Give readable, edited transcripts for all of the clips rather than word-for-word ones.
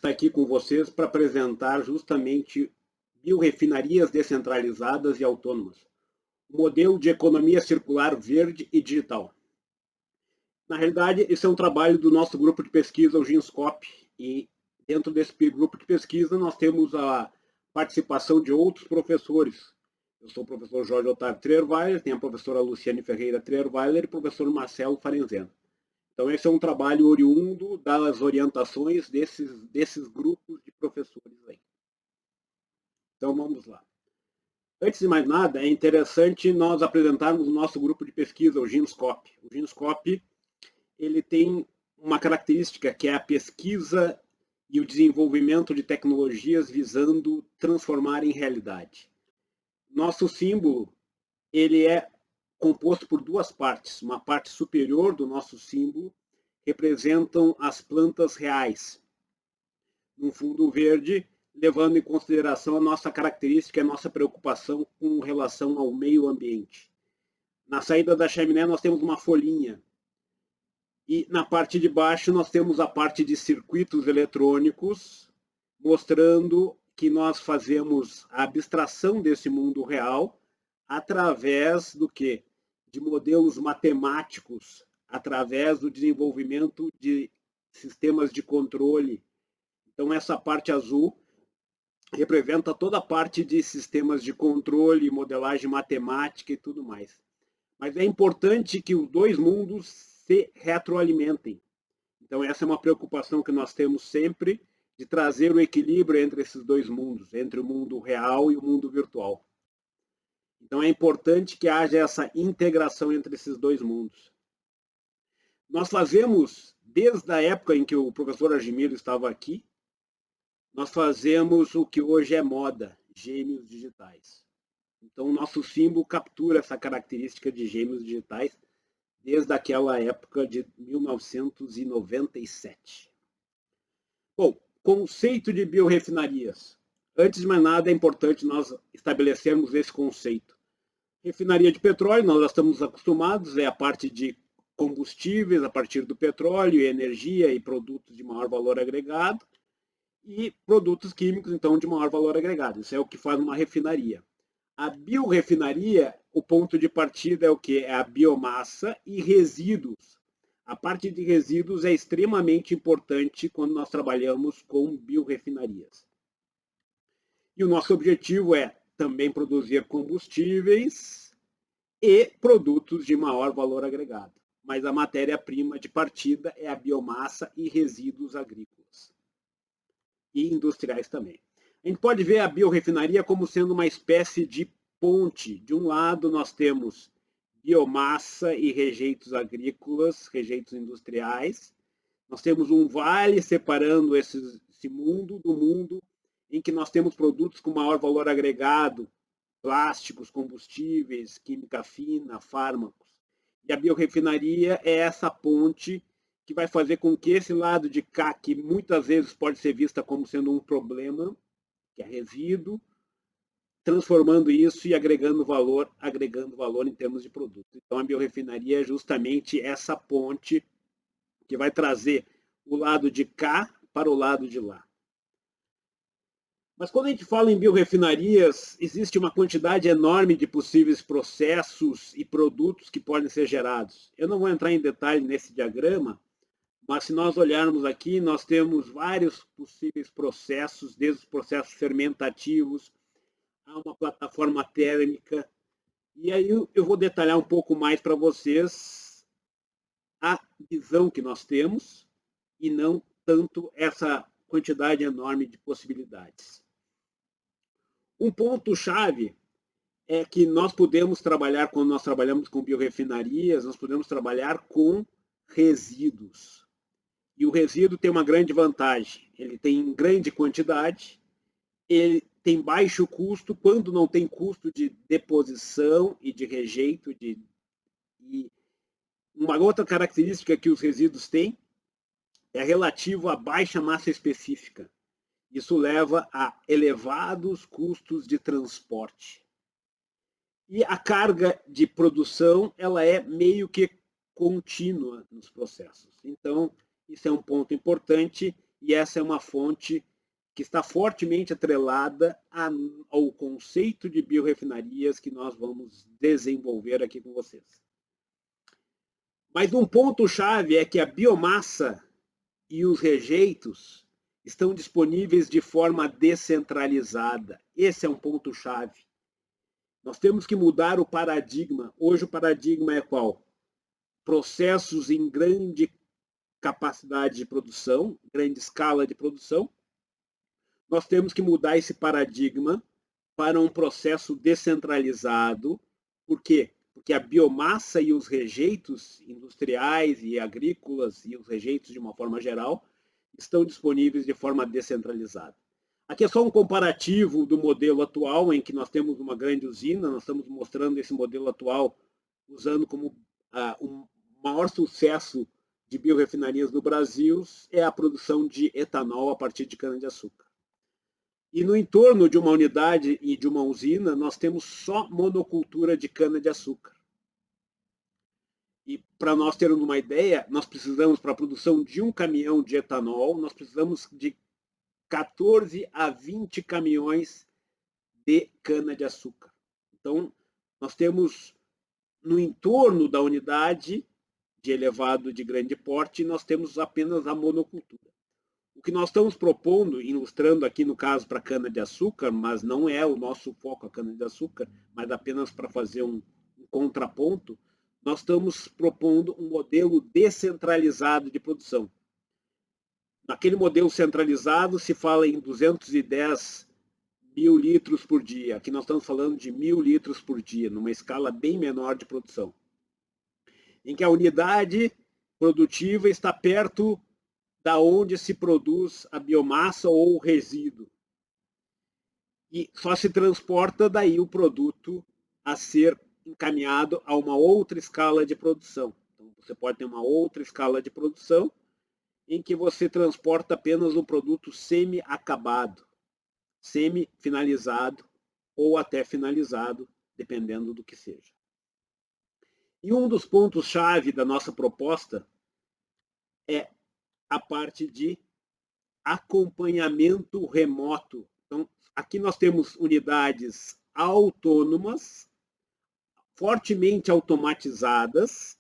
Estar aqui com vocês para apresentar justamente biorefinarias descentralizadas e autônomas, um modelo de economia circular verde e digital. Na realidade, esse é um trabalho do nosso grupo de pesquisa, o Ginscop, e dentro desse grupo de pesquisa nós temos a participação de outros professores. Eu sou o professor Jorge Otávio Trierweiler, tem a professora Luciane Ferreira Trierweiler e o professor Marcelo Farenzeno. Então, esse é um trabalho oriundo das orientações desses grupos de professores aí. Então, vamos lá. Antes de mais nada, é interessante nós apresentarmos o nosso grupo de pesquisa, o Ginscop. O Ginscop, ele tem uma característica que é a pesquisa e o desenvolvimento de tecnologias visando transformar em realidade. Nosso símbolo, ele é composto por duas partes. Uma parte superior do nosso símbolo representam as plantas reais, num fundo verde, levando em consideração a nossa característica, a nossa preocupação com relação ao meio ambiente. Na saída da chaminé nós temos uma folhinha, e na parte de baixo nós temos a parte de circuitos eletrônicos, mostrando que nós fazemos a abstração desse mundo real através do quê? De modelos matemáticos, através do desenvolvimento de sistemas de controle. Então, essa parte azul representa toda a parte de sistemas de controle, modelagem matemática e tudo mais. Mas é importante que os dois mundos se retroalimentem. Então, essa é uma preocupação que nós temos sempre, de trazer o equilíbrio entre esses dois mundos, entre o mundo real e o mundo virtual. Então, é importante que haja essa integração entre esses dois mundos. Nós fazemos, desde a época em que o professor Argimiro estava aqui, nós fazemos o que hoje é moda, gêmeos digitais. Então, o nosso símbolo captura essa característica de gêmeos digitais desde aquela época de 1997. Bom, conceito de biorefinarias. Antes de mais nada, é importante nós estabelecermos esse conceito. Refinaria de petróleo, nós já estamos acostumados, é a parte de combustíveis a partir do petróleo, energia e produtos de maior valor agregado, e produtos químicos, então, de maior valor agregado. Isso é o que faz uma refinaria. A biorefinaria, o ponto de partida é o que? É a biomassa e resíduos. A parte de resíduos é extremamente importante quando nós trabalhamos com biorefinarias. E o nosso objetivo é também produzir combustíveis e produtos de maior valor agregado. Mas a matéria-prima de partida é a biomassa e resíduos agrícolas. E industriais também. A gente pode ver a biorefinaria como sendo uma espécie de ponte. De um lado nós temos biomassa e rejeitos agrícolas, rejeitos industriais. Nós temos um vale separando esse mundo do mundo em que nós temos produtos com maior valor agregado, plásticos, combustíveis, química fina, fármacos. E a biorefinaria é essa ponte que vai fazer com que esse lado de cá, que muitas vezes pode ser vista como sendo um problema, que é resíduo, transformando isso e agregando valor em termos de produto. Então, a biorefinaria é justamente essa ponte que vai trazer o lado de cá para o lado de lá. Mas quando a gente fala em biorefinarias, existe uma quantidade enorme de possíveis processos e produtos que podem ser gerados. Eu não vou entrar em detalhe nesse diagrama, mas se nós olharmos aqui, nós temos vários possíveis processos, desde os processos fermentativos, a uma plataforma térmica. E aí eu vou detalhar um pouco mais para vocês a visão que nós temos e não tanto essa quantidade enorme de possibilidades. Um ponto-chave é que nós podemos trabalhar, quando nós trabalhamos com biorefinarias, nós podemos trabalhar com resíduos. E o resíduo tem uma grande vantagem. Ele tem grande quantidade, ele tem baixo custo, quando não tem custo de deposição e de rejeito. E uma outra característica que os resíduos têm é relativo à baixa massa específica. Isso leva a elevados custos de transporte. E a carga de produção, ela é meio que contínua nos processos. Então, isso é um ponto importante e essa é uma fonte que está fortemente atrelada ao conceito de biorrefinarias que nós vamos desenvolver aqui com vocês. Mas um ponto-chave é que a biomassa e os rejeitos estão disponíveis de forma descentralizada. Esse é um ponto-chave. Nós temos que mudar o paradigma. Hoje o paradigma é qual? Processos em grande capacidade de produção, grande escala de produção. Nós temos que mudar esse paradigma para um processo descentralizado. Por quê? Porque a biomassa e os rejeitos industriais e agrícolas e os rejeitos de uma forma geral estão disponíveis de forma descentralizada. Aqui é só um comparativo do modelo atual, em que nós temos uma grande usina, nós estamos mostrando esse modelo atual usando como um maior sucesso de biorrefinarias no Brasil é a produção de etanol a partir de cana-de-açúcar. E no entorno de uma unidade e de uma usina, nós temos só monocultura de cana-de-açúcar. E para nós termos uma ideia, nós precisamos, para a produção de um caminhão de etanol, nós precisamos de 14 a 20 caminhões de cana-de-açúcar. Então, nós temos no entorno da unidade de elevado de grande porte, nós temos apenas a monocultura. O que nós estamos propondo, ilustrando aqui no caso para cana-de-açúcar, mas não é o nosso foco a cana-de-açúcar, mas apenas para fazer um contraponto, nós estamos propondo um modelo descentralizado de produção. Naquele modelo centralizado se fala em 210 mil litros por dia. Aqui nós estamos falando de 1.000 litros por dia, numa escala bem menor de produção. Em que a unidade produtiva está perto da onde se produz a biomassa ou o resíduo. E só se transporta daí o produto a ser encaminhado a uma outra escala de produção. Então, você pode ter uma outra escala de produção em que você transporta apenas um produto semi-acabado, semi-finalizado ou até finalizado, dependendo do que seja. E um dos pontos-chave da nossa proposta é a parte de acompanhamento remoto. Então, aqui nós temos unidades autônomas, fortemente automatizadas,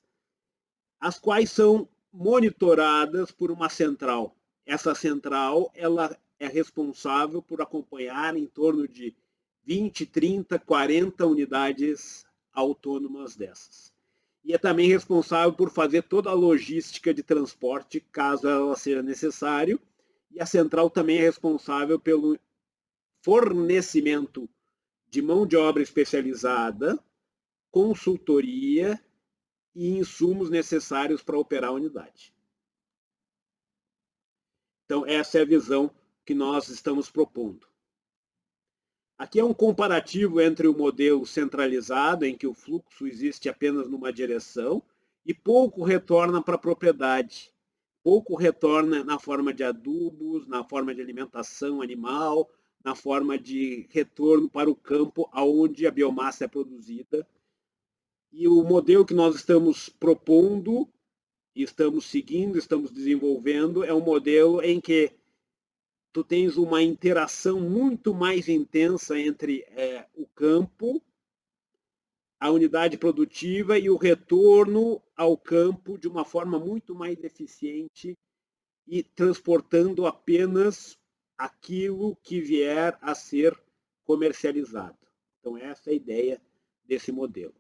as quais são monitoradas por uma central. Essa central ela é responsável por acompanhar em torno de 20, 30, 40 unidades autônomas dessas. E é também responsável por fazer toda a logística de transporte, caso ela seja necessário. E a central também é responsável pelo fornecimento de mão de obra especializada, consultoria e insumos necessários para operar a unidade. Então, essa é a visão que nós estamos propondo. Aqui é um comparativo entre o modelo centralizado, em que o fluxo existe apenas numa direção, e pouco retorna para a propriedade. Pouco retorna na forma de adubos, na forma de alimentação animal, na forma de retorno para o campo onde a biomassa é produzida. E o modelo que nós estamos propondo, estamos seguindo, estamos desenvolvendo, é um modelo em que tu tens uma interação muito mais intensa entre o campo, a unidade produtiva e o retorno ao campo de uma forma muito mais eficiente e transportando apenas aquilo que vier a ser comercializado. Então, essa é a ideia desse modelo.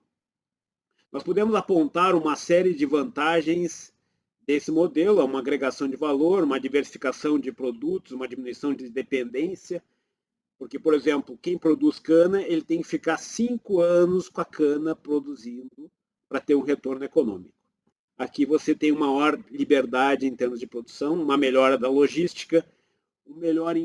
Nós podemos apontar uma série de vantagens desse modelo, uma agregação de valor, uma diversificação de produtos, uma diminuição de dependência, porque, por exemplo, quem produz cana, ele tem que ficar 5 anos com a cana produzindo para ter um retorno econômico. Aqui você tem uma maior liberdade em termos de produção, uma melhora da logística, uma melhor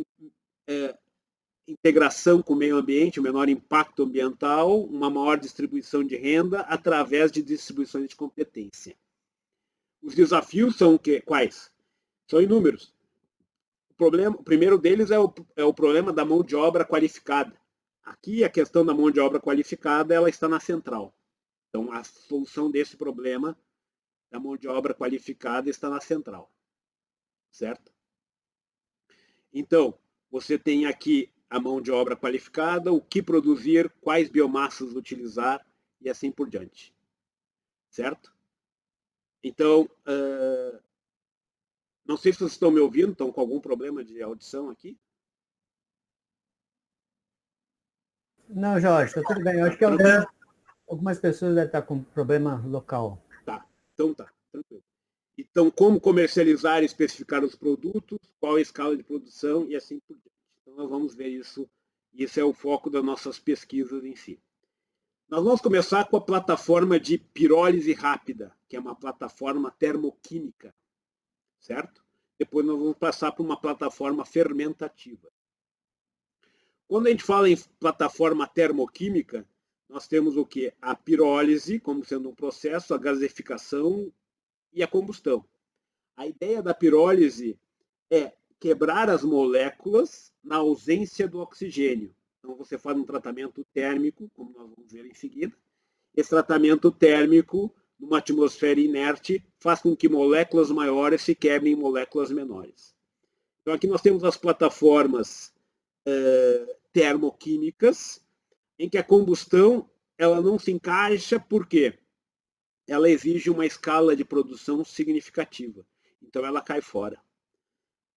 integração com o meio ambiente, um menor impacto ambiental, uma maior distribuição de renda através de distribuições de competência. Os desafios são quais? São inúmeros. O primeiro deles é o problema da mão de obra qualificada. Aqui a questão da mão de obra qualificada ela está na central. Então a solução desse problema da mão de obra qualificada está na central. Certo? Então, você tem aqui a mão de obra qualificada, o que produzir, quais biomassas utilizar e assim por diante. Certo? Então, não sei se vocês estão me ouvindo, estão com algum problema de audição aqui? Não, Jorge, está tudo bem. Eu acho que algumas pessoas devem estar com problema local. Tá, então tá, tranquilo. Então, como comercializar e especificar os produtos, qual a escala de produção e assim por diante. Então, nós vamos ver isso. Isso é o foco das nossas pesquisas em si. Nós vamos começar com a plataforma de pirólise rápida, que é uma plataforma termoquímica, certo? Depois nós vamos passar para uma plataforma fermentativa. Quando a gente fala em plataforma termoquímica, nós temos o quê? A pirólise, como sendo um processo, a gaseificação e a combustão. A ideia da pirólise é quebrar as moléculas na ausência do oxigênio. Então, você faz um tratamento térmico, como nós vamos ver em seguida. Esse tratamento térmico, numa atmosfera inerte, faz com que moléculas maiores se quebrem em moléculas menores. Então, aqui nós temos as plataformas termoquímicas, em que a combustão ela não se encaixa, por quê? Ela exige uma escala de produção significativa. Então, ela cai fora.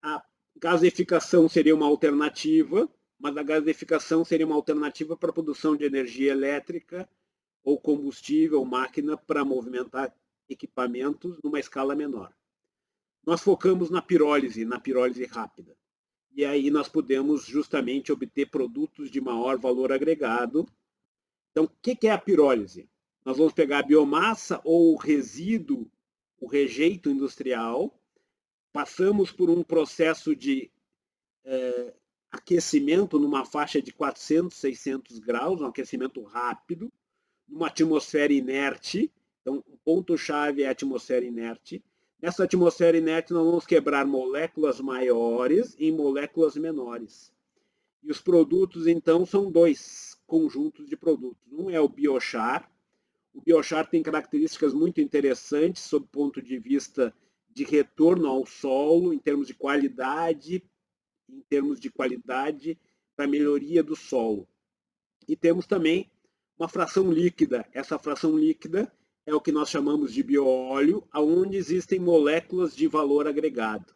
A gaseificação seria uma alternativa, mas a gaseificação seria uma alternativa para a produção de energia elétrica ou combustível, máquina para movimentar equipamentos numa escala menor. Nós focamos na pirólise rápida. E aí nós podemos justamente obter produtos de maior valor agregado. Então, o que é a pirólise? Nós vamos pegar a biomassa ou o resíduo, o rejeito industrial, passamos por um processo de aquecimento numa faixa de 400, 600 graus, um aquecimento rápido, numa atmosfera inerte. Então, o ponto-chave é a atmosfera inerte. Nessa atmosfera inerte, nós vamos quebrar moléculas maiores em moléculas menores. E os produtos, então, são dois conjuntos de produtos. Um é o biochar. O biochar tem características muito interessantes sob o ponto de vista de retorno ao solo, em termos de qualidade para melhoria do solo. E temos também uma fração líquida. Essa fração líquida é o que nós chamamos de bioóleo, onde existem moléculas de valor agregado.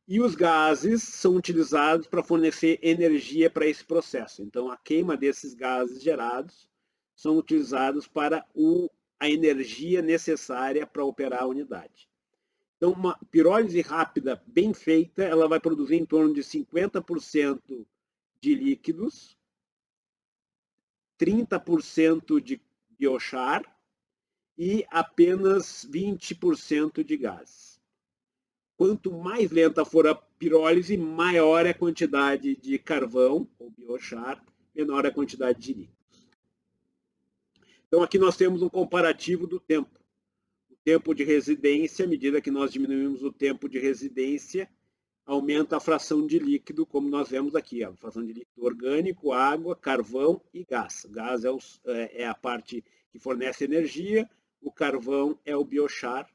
E os gases são utilizados para fornecer energia para esse processo. Então, a queima desses gases gerados são utilizados para a energia necessária para operar a unidade. Então, uma pirólise rápida bem feita, ela vai produzir em torno de 50% de líquidos, 30% de biochar e apenas 20% de gás. Quanto mais lenta for a pirólise, maior é a quantidade de carvão, ou biochar, menor é a quantidade de líquidos. Então, aqui nós temos um comparativo do tempo. O tempo de residência, à medida que nós diminuímos o tempo de residência, aumenta a fração de líquido, como nós vemos aqui, a fração de líquido orgânico, água, carvão e gás. O gás é a parte que fornece energia, o carvão é o biochar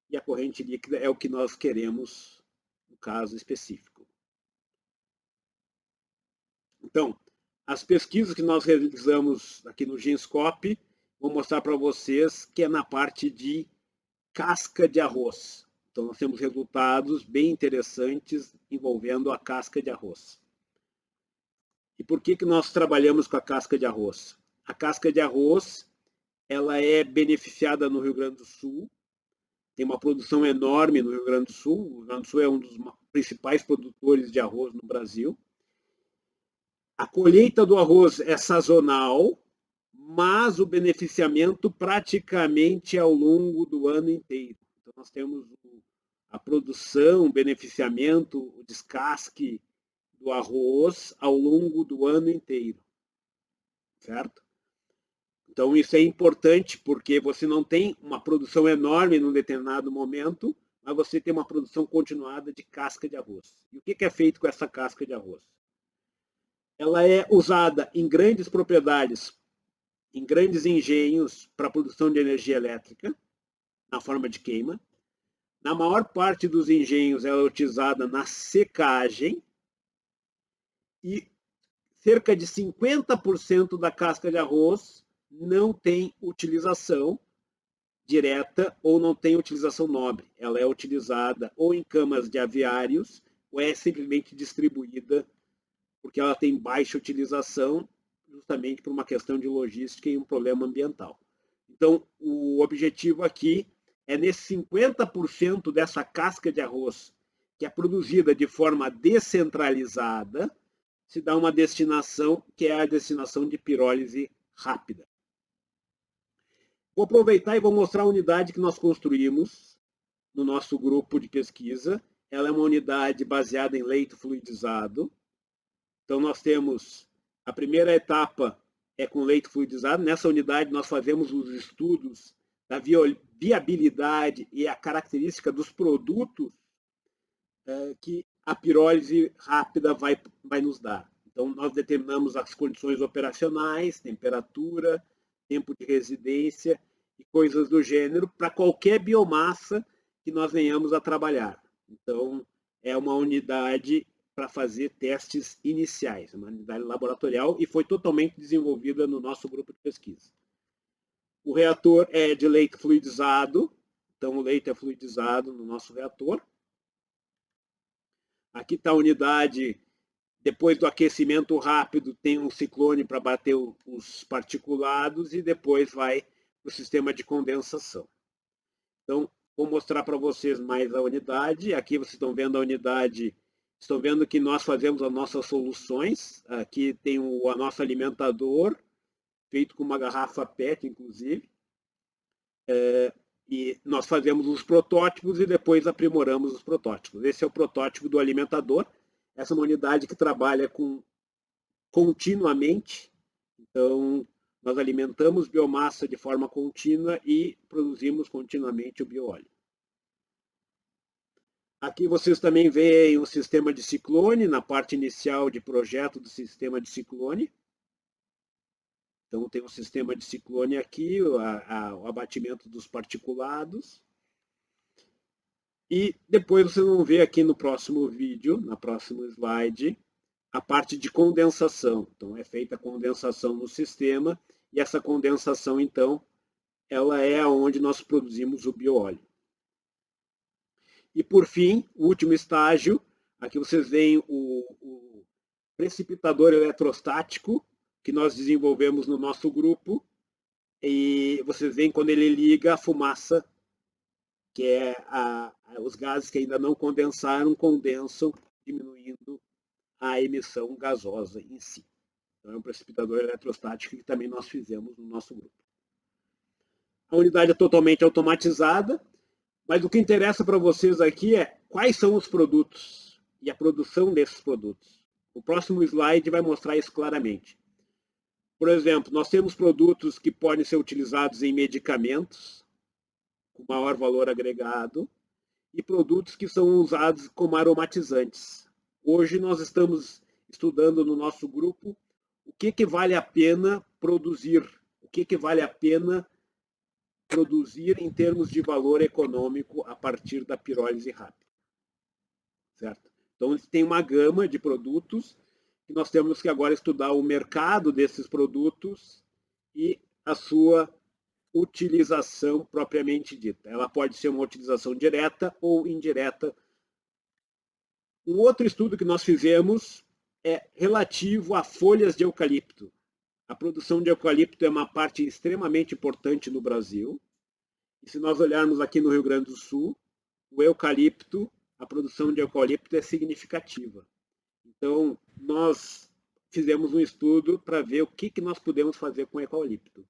e a corrente líquida é o que nós queremos no caso específico. Então, as pesquisas que nós realizamos aqui no Genscope, vou mostrar para vocês que é na parte de casca de arroz. Então, nós temos resultados bem interessantes envolvendo a casca de arroz. E por que nós trabalhamos com a casca de arroz? A casca de arroz ela é beneficiada no Rio Grande do Sul, tem uma produção enorme no Rio Grande do Sul. O Rio Grande do Sul é um dos principais produtores de arroz no Brasil. A colheita do arroz é sazonal, mas o beneficiamento praticamente ao longo do ano inteiro. Então, nós temos a produção, o beneficiamento, o descasque do arroz ao longo do ano inteiro. Certo? Então, isso é importante porque você não tem uma produção enorme num determinado momento, mas você tem uma produção continuada de casca de arroz. E o que é feito com essa casca de arroz? Ela é usada em grandes propriedades, em grandes engenhos para a produção de energia elétrica, na forma de queima. Na maior parte dos engenhos, ela é utilizada na secagem e cerca de 50% da casca de arroz não tem utilização direta ou não tem utilização nobre. Ela é utilizada ou em camas de aviários ou é simplesmente distribuída porque ela tem baixa utilização justamente por uma questão de logística e um problema ambiental. Então, o objetivo aqui é nesse 50% dessa casca de arroz que é produzida de forma descentralizada, se dá uma destinação que é a destinação de pirólise rápida. Vou aproveitar e vou mostrar a unidade que nós construímos no nosso grupo de pesquisa. Ela é uma unidade baseada em leito fluidizado. Então, nós temos a primeira etapa é com leito fluidizado. Nessa unidade, nós fazemos os estudos da viabilidade e a característica dos produtos que a pirólise rápida vai nos dar. Então, nós determinamos as condições operacionais, temperatura, tempo de residência e coisas do gênero para qualquer biomassa que nós venhamos a trabalhar. Então, é uma unidade para fazer testes iniciais, uma unidade laboratorial, e foi totalmente desenvolvida no nosso grupo de pesquisa. O reator é de leito fluidizado, então o leito é fluidizado no nosso reator. Aqui está a unidade, depois do aquecimento rápido, tem um ciclone para bater os particulados e depois vai para o sistema de condensação. Então, vou mostrar para vocês mais a unidade. Aqui vocês estão vendo a unidade, estão vendo que nós fazemos as nossas soluções. Aqui tem o nosso alimentador, feito com uma garrafa PET, inclusive. E nós fazemos os protótipos e depois aprimoramos os protótipos. Esse é o protótipo do alimentador. Essa é uma unidade que trabalha continuamente. Então, nós alimentamos biomassa de forma contínua e produzimos continuamente o bioóleo. Aqui vocês também veem o sistema de ciclone, na parte inicial de projeto do sistema de ciclone. Então, tem um sistema de ciclone aqui, o abatimento dos particulados. E depois vocês vão ver aqui no próximo vídeo, na próxima slide, a parte de condensação. Então, é feita a condensação no sistema, e essa condensação, então, ela é onde nós produzimos o bioóleo. E, por fim, o último estágio, aqui vocês veem o precipitador eletrostático, que nós desenvolvemos no nosso grupo, e vocês veem quando ele liga a fumaça, que é os gases que ainda não condensaram, condensam, diminuindo a emissão gasosa em si. Então, é um precipitador eletrostático que também nós fizemos no nosso grupo. A unidade é totalmente automatizada, mas o que interessa para vocês aqui é quais são os produtos e a produção desses produtos. O próximo slide vai mostrar isso claramente. Por exemplo, nós temos produtos que podem ser utilizados em medicamentos, com maior valor agregado, e produtos que são usados como aromatizantes. Hoje nós estamos estudando no nosso grupo o que vale a pena produzir, o que vale a pena produzir em termos de valor econômico a partir da pirólise rápida. Certo? Então, tem uma gama de produtos que nós temos que agora estudar o mercado desses produtos e a sua utilização propriamente dita. Ela pode ser uma utilização direta ou indireta. Um outro estudo que nós fizemos é relativo a folhas de eucalipto. A produção de eucalipto é uma parte extremamente importante no Brasil. E se nós olharmos aqui no Rio Grande do Sul, o eucalipto, a produção de eucalipto é significativa. Então, nós fizemos um estudo para ver o que nós podemos fazer com o eucalipto.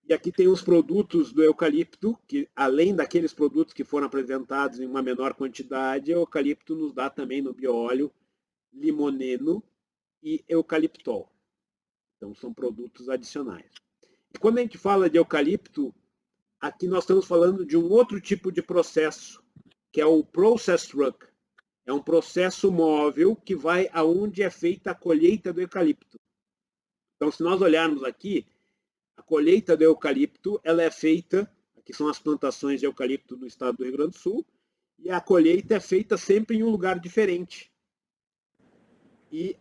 E aqui tem os produtos do eucalipto, que além daqueles produtos que foram apresentados em uma menor quantidade, o eucalipto nos dá também no bioóleo limoneno e eucaliptol. Então, são produtos adicionais. E quando a gente fala de eucalipto, aqui nós estamos falando de um outro tipo de processo, que é o process truck. É um processo móvel que vai aonde é feita a colheita do eucalipto. Então, se nós olharmos aqui, a colheita do eucalipto ela é feita, que são as plantações de eucalipto no estado do Rio Grande do Sul, e a colheita é feita sempre em um lugar diferente. E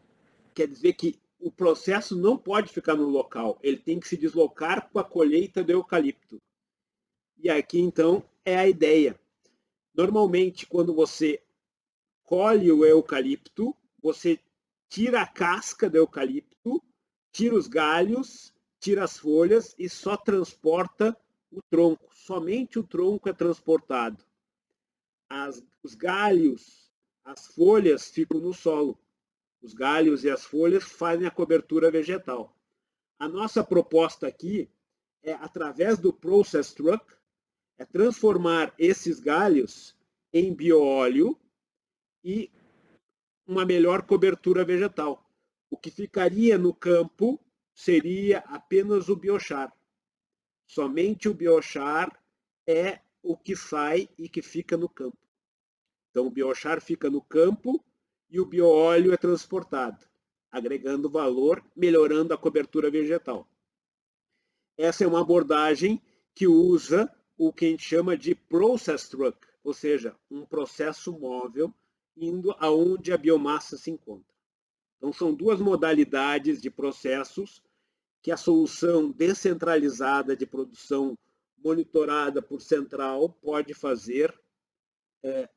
quer dizer que o processo não pode ficar no local, ele tem que se deslocar com a colheita do eucalipto. E aqui, então, é a ideia. Normalmente, quando você colhe o eucalipto, você tira a casca do eucalipto, tira os galhos, tira as folhas e só transporta o tronco. Somente o tronco é transportado. Os galhos, as folhas ficam no solo. Os galhos e as folhas fazem a cobertura vegetal. A nossa proposta aqui é, através do Process Truck, é transformar esses galhos em bioóleo e uma melhor cobertura vegetal. O que ficaria no campo seria apenas o biochar. Somente o biochar é o que sai e que fica no campo. Então, o biochar fica no campo e o bioóleo é transportado, agregando valor, melhorando a cobertura vegetal. Essa é uma abordagem que usa o que a gente chama de Process Truck, ou seja, um processo móvel indo aonde a biomassa se encontra. Então, são duas modalidades de processos que a solução descentralizada de produção monitorada por central pode fazer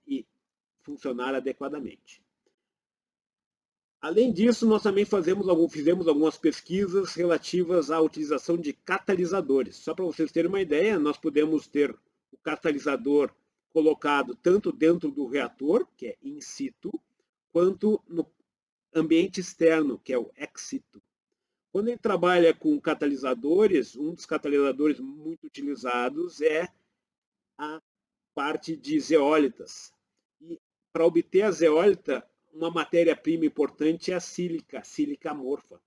e funcionar adequadamente. Além disso, nós também fizemos algumas pesquisas relativas à utilização de catalisadores. Só para vocês terem uma ideia, nós podemos ter o catalisador colocado tanto dentro do reator, que é in situ, quanto no ambiente externo, que é o ex situ. Quando a gente trabalha com catalisadores, um dos catalisadores muito utilizados é a parte de zeólitas. E para obter a zeólita, uma matéria-prima importante é a sílica amorfa,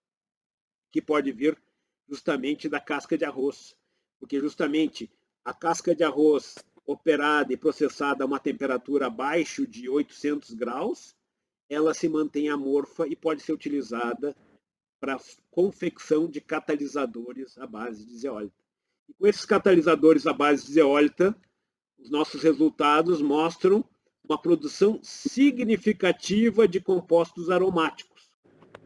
que pode vir justamente da casca de arroz. Porque justamente a casca de arroz operada e processada a uma temperatura abaixo de 800 graus, ela se mantém amorfa e pode ser utilizada para a confecção de catalisadores à base de zeólita. E com esses catalisadores à base de zeólita, os nossos resultados mostram uma produção significativa de compostos aromáticos,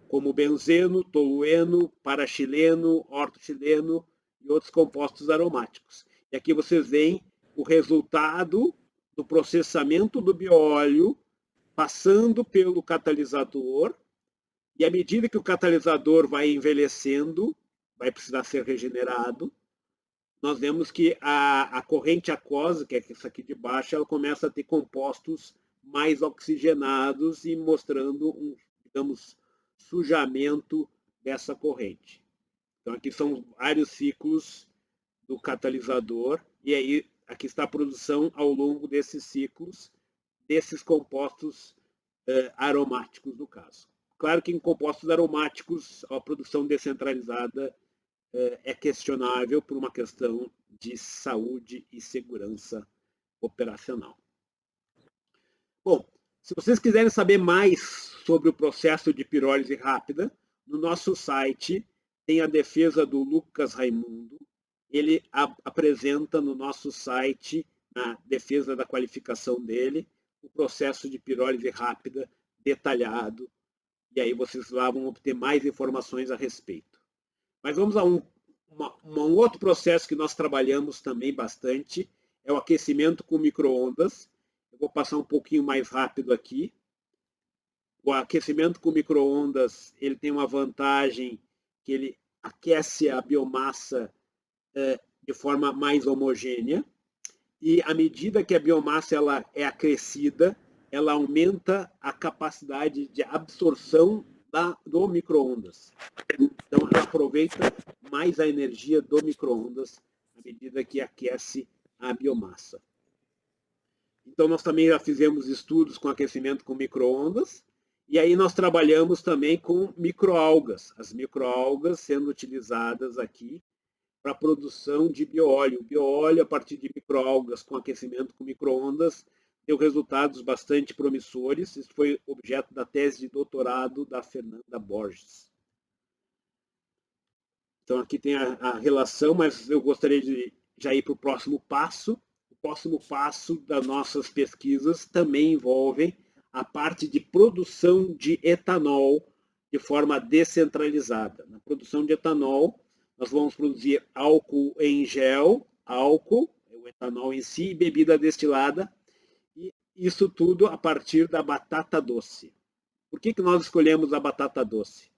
como benzeno, tolueno, paraxileno, ortoxileno e outros compostos aromáticos. E aqui vocês veem o resultado do processamento do bioóleo passando pelo catalisador, e à medida que o catalisador vai envelhecendo, vai precisar ser regenerado, nós vemos que a corrente aquosa, que é essa aqui de baixo, ela começa a ter compostos mais oxigenados e mostrando um, digamos, sujamento dessa corrente. Então, aqui são vários ciclos do catalisador, e aí aqui está a produção ao longo desses ciclos, desses compostos aromáticos, no caso. Claro que em compostos aromáticos, a produção descentralizada é questionável por uma questão de saúde e segurança operacional. Bom, se vocês quiserem saber mais sobre o processo de pirólise rápida, no nosso site tem a defesa do Lucas Raimundo. Ele apresenta no nosso site, na defesa da qualificação dele, o processo de pirólise rápida detalhado, e aí vocês lá vão obter mais informações a respeito. Mas vamos a um outro processo que nós trabalhamos também bastante, é o aquecimento com micro-ondas. Eu vou passar um pouquinho mais rápido aqui. O aquecimento com micro-ondas, ele tem uma vantagem que ele aquece a biomassa de forma mais homogênea, e à medida que a biomassa ela é acrescida, ela aumenta a capacidade de absorção do micro-ondas. Então, ela aproveita mais a energia do micro-ondas à medida que aquece a biomassa. Então, nós também já fizemos estudos com aquecimento com micro-ondas, e aí nós trabalhamos também com microalgas, as microalgas sendo utilizadas aqui para a produção de bioóleo. O bioóleo, a partir de microalgas com aquecimento com micro-ondas, deu resultados bastante promissores. Isso foi objeto da tese de doutorado da Fernanda Borges. Então, aqui tem a relação, mas eu gostaria de já ir para o próximo passo. O próximo passo das nossas pesquisas também envolve a parte de produção de etanol de forma descentralizada. Na produção de etanol, nós vamos produzir álcool em gel, álcool, o etanol em si, e bebida destilada, e isso tudo a partir da batata doce. Por que nós escolhemos a batata doce?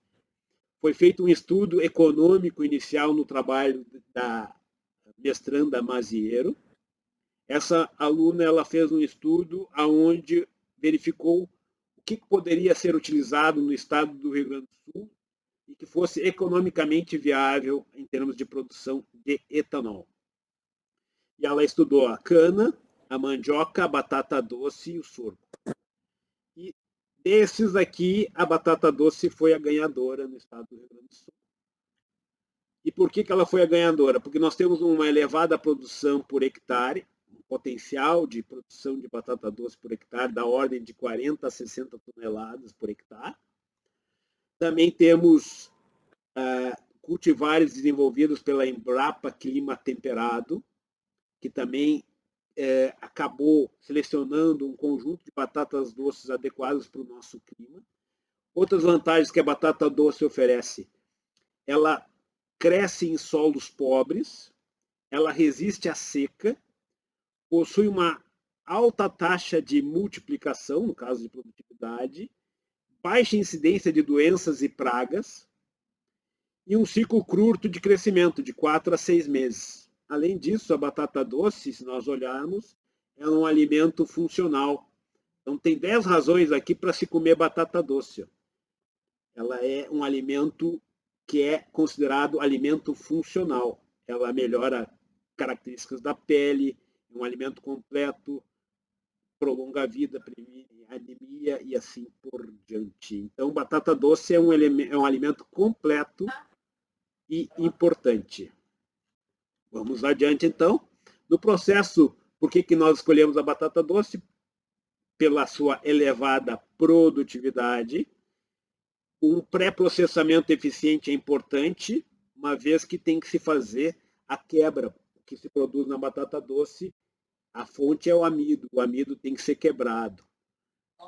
Foi feito um estudo econômico inicial no trabalho da mestranda Maziero. Essa aluna ela fez um estudo onde verificou o que poderia ser utilizado no estado do Rio Grande do Sul e que fosse economicamente viável em termos de produção de etanol. E ela estudou a cana, a mandioca, a batata doce e o sorgo. E desses aqui, a batata doce foi a ganhadora no estado do Rio Grande do Sul. E por que ela foi a ganhadora? Porque nós temos uma elevada produção por hectare, um potencial de produção de batata doce por hectare da ordem de 40 a 60 toneladas por hectare. Também temos cultivares desenvolvidos pela Embrapa Clima Temperado, que também acabou selecionando um conjunto de batatas doces adequadas para o nosso clima. Outras vantagens que a batata doce oferece: ela cresce em solos pobres, ela resiste à seca, possui uma alta taxa de multiplicação, no caso de produtividade, baixa incidência de doenças e pragas, e um ciclo curto de crescimento, de 4 a 6 meses. Além disso, a batata doce, se nós olharmos, é um alimento funcional. Então, tem 10 razões aqui para se comer batata doce. Ela é um alimento que é considerado alimento funcional. Ela melhora características da pele, é um alimento completo, prolonga a vida, previne anemia e assim por diante. Então, batata doce é um alimento completo e importante. Vamos adiante, então. No processo, por que nós escolhemos a batata doce? Pela sua elevada produtividade. Um pré-processamento eficiente é importante, uma vez que tem que se fazer a quebra. O que se produz na batata doce, a fonte é o amido tem que ser quebrado.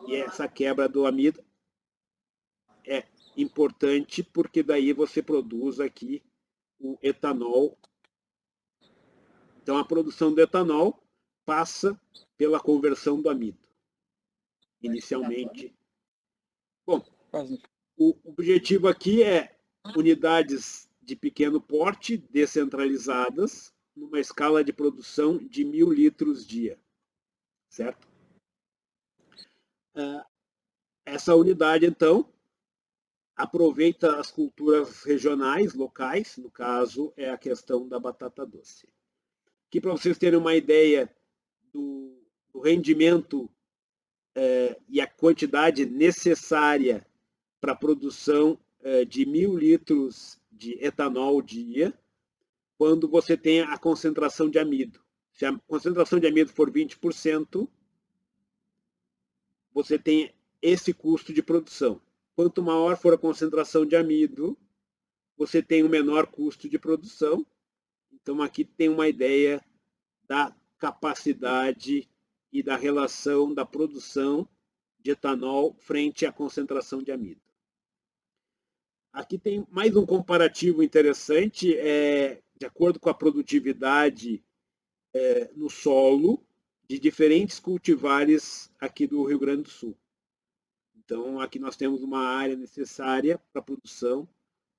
E essa quebra do amido é importante porque daí você produz aqui o etanol. Então, a produção do etanol passa pela conversão do amido, inicialmente. Bom, o objetivo aqui é unidades de pequeno porte, descentralizadas, numa escala de produção de 1.000 litros dia, certo? Essa unidade, então, aproveita as culturas regionais, locais, no caso, é a questão da batata doce. Aqui, para vocês terem uma ideia do rendimento e a quantidade necessária para a produção de 1.000 litros de etanol dia, quando você tem a concentração de amido. Se a concentração de amido for 20%, você tem esse custo de produção. Quanto maior for a concentração de amido, você tem um menor custo de produção. Então, aqui tem uma ideia da capacidade e da relação da produção de etanol frente à concentração de amido. Aqui tem mais um comparativo interessante, de acordo com a produtividade no solo de diferentes cultivares aqui do Rio Grande do Sul. Então, aqui nós temos uma área necessária para a produção.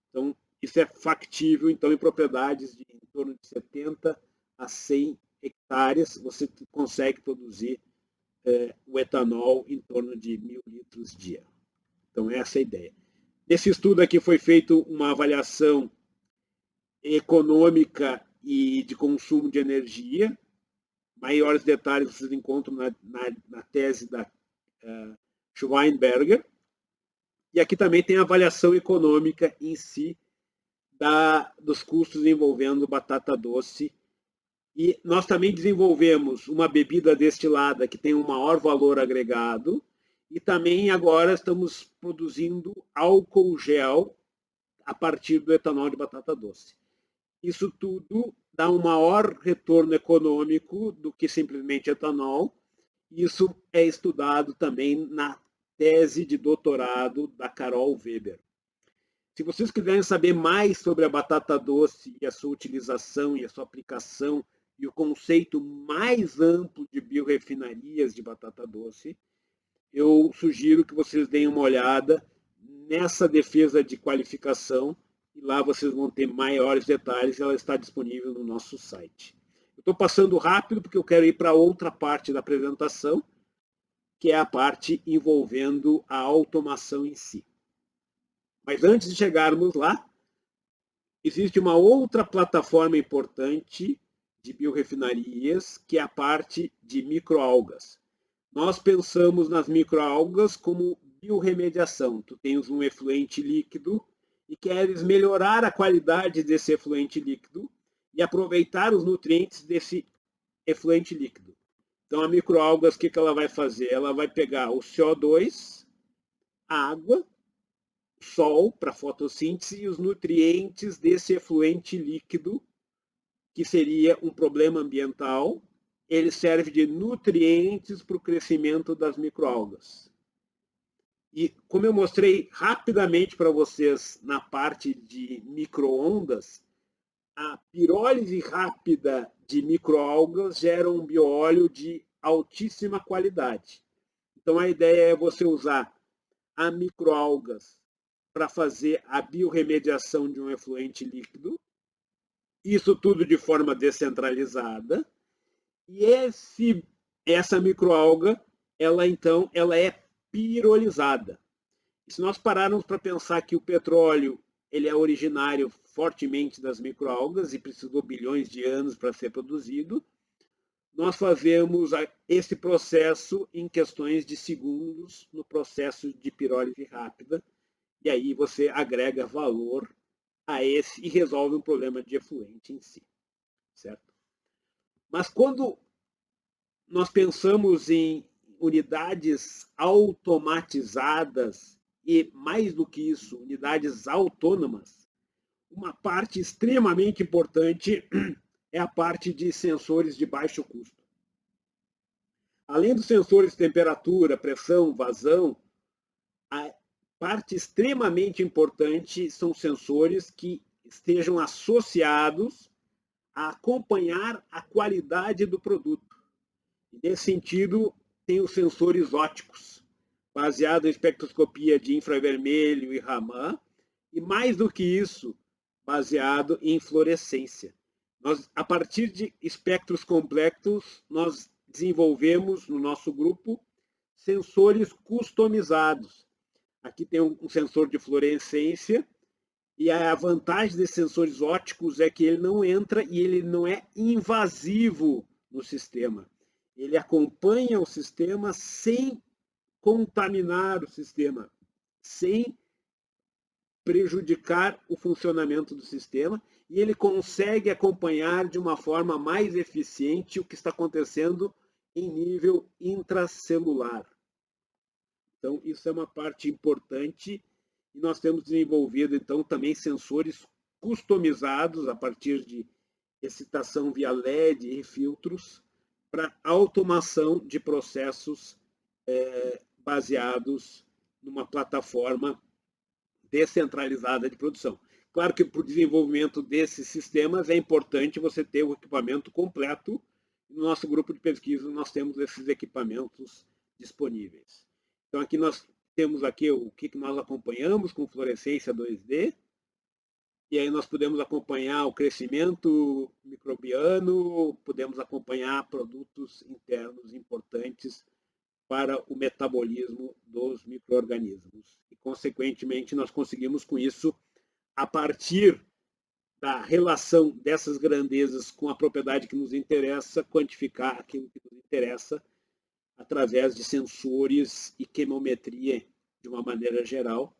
Então, isso é factível, então, em propriedades de em torno de 70 a 100 hectares, você consegue produzir o etanol em torno de 1.000 litros dia. Então, essa é a ideia. Nesse estudo aqui foi feita uma avaliação econômica e de consumo de energia. Maiores detalhes vocês encontram na tese da Schweinberger. E aqui também tem a avaliação econômica em si dos custos envolvendo batata doce. E nós também desenvolvemos uma bebida destilada que tem um maior valor agregado. E também agora estamos produzindo álcool gel a partir do etanol de batata doce. Isso tudo dá um maior retorno econômico do que simplesmente etanol. Isso é estudado também na tese de doutorado da Carol Weber. Se vocês quiserem saber mais sobre a batata doce e a sua utilização e a sua aplicação e o conceito mais amplo de biorrefinarias de batata doce, eu sugiro que vocês deem uma olhada nessa defesa de qualificação e lá vocês vão ter maiores detalhes. Ela está disponível no nosso site. Eu estou passando rápido porque eu quero ir para outra parte da apresentação, que é a parte envolvendo a automação em si. Mas antes de chegarmos lá, existe uma outra plataforma importante de biorrefinarias, que é a parte de microalgas. Nós pensamos nas microalgas como biorremediação. Tu tens um efluente líquido e queres melhorar a qualidade desse efluente líquido e aproveitar os nutrientes desse efluente líquido. Então, a microalgas, o que ela vai fazer? Ela vai pegar o CO2, a água, sol para fotossíntese e os nutrientes desse efluente líquido, que seria um problema ambiental. Ele serve de nutrientes para o crescimento das microalgas. E como eu mostrei rapidamente para vocês na parte de microondas, a pirólise rápida de microalgas gera um bioóleo de altíssima qualidade. Então a ideia é você usar a microalgas para fazer a biorremediação de um efluente líquido, isso tudo de forma descentralizada, e essa microalga, ela é pirolizada. E se nós pararmos para pensar que o petróleo ele é originário fortemente das microalgas e precisou bilhões de anos para ser produzido, nós fazemos esse processo em questões de segundos no processo de pirólise rápida, e aí você agrega valor a esse e resolve um problema de efluente em si, certo? Mas quando nós pensamos em unidades automatizadas e, mais do que isso, unidades autônomas, uma parte extremamente importante é a parte de sensores de baixo custo. Além dos sensores de temperatura, pressão, vazão, a parte extremamente importante são sensores que estejam associados a acompanhar a qualidade do produto. E, nesse sentido, tem os sensores ópticos, baseados em espectroscopia de infravermelho e Raman, e mais do que isso, baseado em fluorescência. A partir de espectros complexos, nós desenvolvemos no nosso grupo sensores customizados. Aqui tem um sensor de fluorescência, e a vantagem desses sensores ópticos é que ele não entra e ele não é invasivo no sistema. Ele acompanha o sistema sem contaminar o sistema, sem prejudicar o funcionamento do sistema, e ele consegue acompanhar de uma forma mais eficiente o que está acontecendo em nível intracelular. Então, isso é uma parte importante, e nós temos desenvolvido, então, também sensores customizados a partir de excitação via LED e filtros para automação de processos baseados numa plataforma descentralizada de produção. Claro que para o desenvolvimento desses sistemas é importante você ter o equipamento completo. No nosso grupo de pesquisa nós temos esses equipamentos disponíveis. Então aqui nós temos aqui o que nós acompanhamos com fluorescência 2D, e aí nós podemos acompanhar o crescimento microbiano, podemos acompanhar produtos internos importantes para o metabolismo dos micro-organismos. E, consequentemente, nós conseguimos com isso, a partir da relação dessas grandezas com a propriedade que nos interessa, quantificar aquilo que nos interessa através de sensores e quimiometria de uma maneira geral.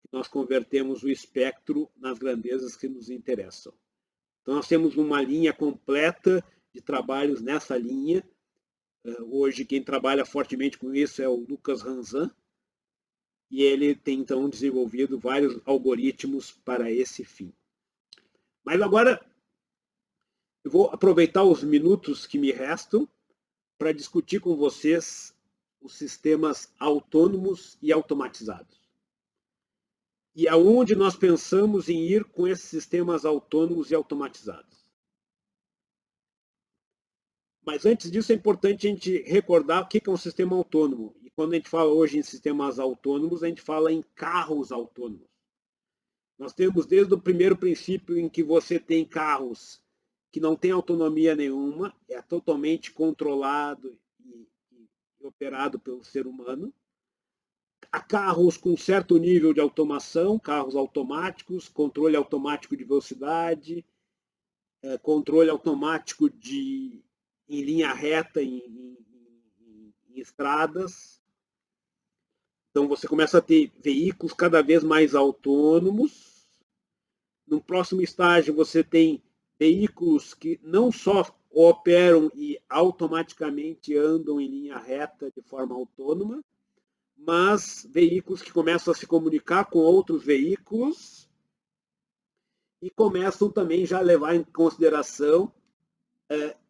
Nós convertemos o espectro nas grandezas que nos interessam. Então, nós temos uma linha completa de trabalhos nessa linha. Hoje, quem trabalha fortemente com isso é o Lucas Ranzan, e ele tem, então, desenvolvido vários algoritmos para esse fim. Mas agora, Eu vou aproveitar os minutos que me restam para discutir com vocês os sistemas autônomos e automatizados. E aonde nós pensamos em ir com esses sistemas autônomos e automatizados. Mas antes disso é importante a gente recordar o que é um sistema autônomo. E quando a gente fala hoje em sistemas autônomos, a gente fala em carros autônomos. Nós temos desde o primeiro princípio em que você tem carros que não têm autonomia nenhuma, é totalmente controlado e operado pelo ser humano. Há carros com certo nível de automação, carros automáticos, controle automático de velocidade, controle automático em linha reta em estradas. Então você começa a ter veículos cada vez mais autônomos. No próximo estágio você tem veículos que não só operam e automaticamente andam em linha reta de forma autônoma, mas veículos que começam a se comunicar com outros veículos e começam também já a levar em consideração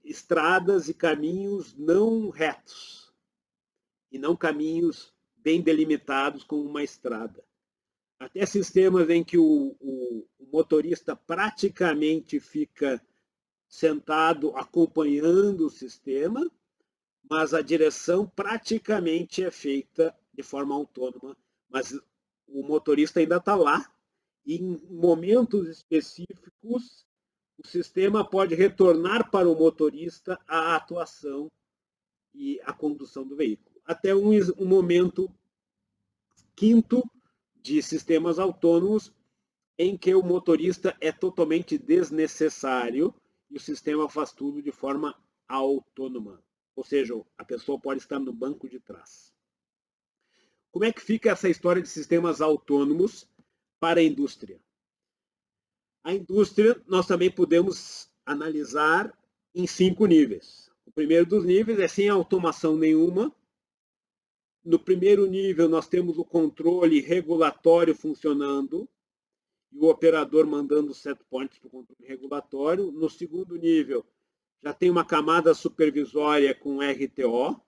estradas e caminhos não retos e não caminhos bem delimitados como uma estrada. Até sistemas em que o motorista praticamente fica sentado acompanhando o sistema, mas a direção praticamente é feita de forma autônoma, mas o motorista ainda está lá e em momentos específicos o sistema pode retornar para o motorista a atuação e a condução do veículo. Até um momento quinto de sistemas autônomos em que o motorista é totalmente desnecessário e o sistema faz tudo de forma autônoma. Ou seja, a pessoa pode estar no banco de trás. Como é que fica essa história de sistemas autônomos para a indústria? A indústria nós também podemos analisar em 5 níveis. O primeiro dos níveis é sem automação nenhuma. No primeiro nível nós temos o controle regulatório funcionando e o operador mandando set points para o controle regulatório. No segundo nível já tem uma camada supervisória com RTO.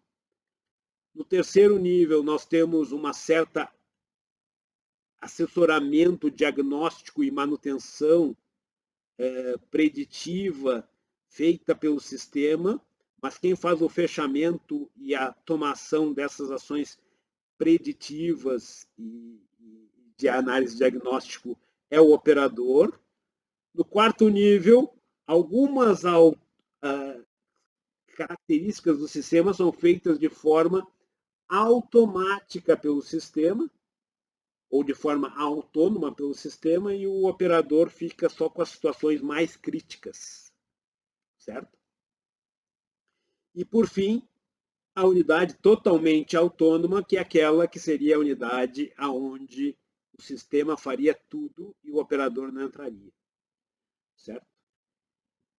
No terceiro nível nós temos uma certa assessoramento, diagnóstico e manutenção preditiva feita pelo sistema, mas quem faz o fechamento e a tomação dessas ações preditivas e de análise diagnóstico é o operador. No quarto nível, algumas características do sistema são feitas de forma automática pelo sistema, ou de forma autônoma pelo sistema, e o operador fica só com as situações mais críticas, certo? E, por fim, a unidade totalmente autônoma, que é aquela que seria a unidade onde o sistema faria tudo e o operador não entraria, certo?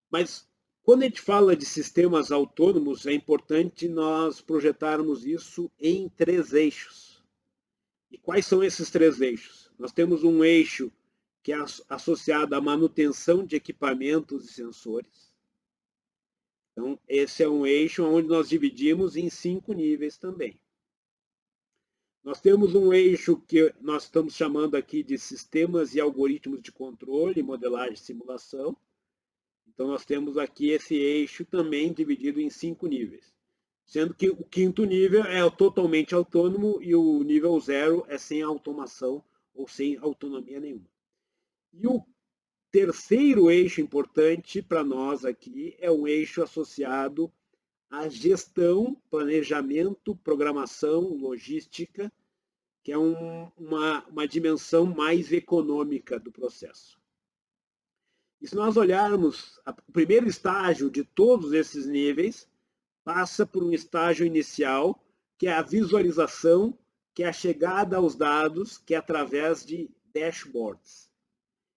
Mas, quando a gente fala de sistemas autônomos, é importante nós projetarmos isso em 3 eixos. E quais são esses 3 eixos? Nós temos um eixo que é associado à manutenção de equipamentos e sensores. Então, esse é um eixo onde nós dividimos em 5 níveis também. Nós temos um eixo que nós estamos chamando aqui de sistemas e algoritmos de controle, modelagem e simulação. Então, nós temos aqui esse eixo também dividido em 5 níveis. Sendo que o quinto nível é o totalmente autônomo e o nível 0 é sem automação ou sem autonomia nenhuma. E o terceiro eixo importante para nós aqui é um eixo associado à gestão, planejamento, programação, logística, que é uma dimensão mais econômica do processo. E se nós olharmos o primeiro estágio de todos esses níveis, passa por um estágio inicial, que é a visualização, que é a chegada aos dados, que é através de dashboards.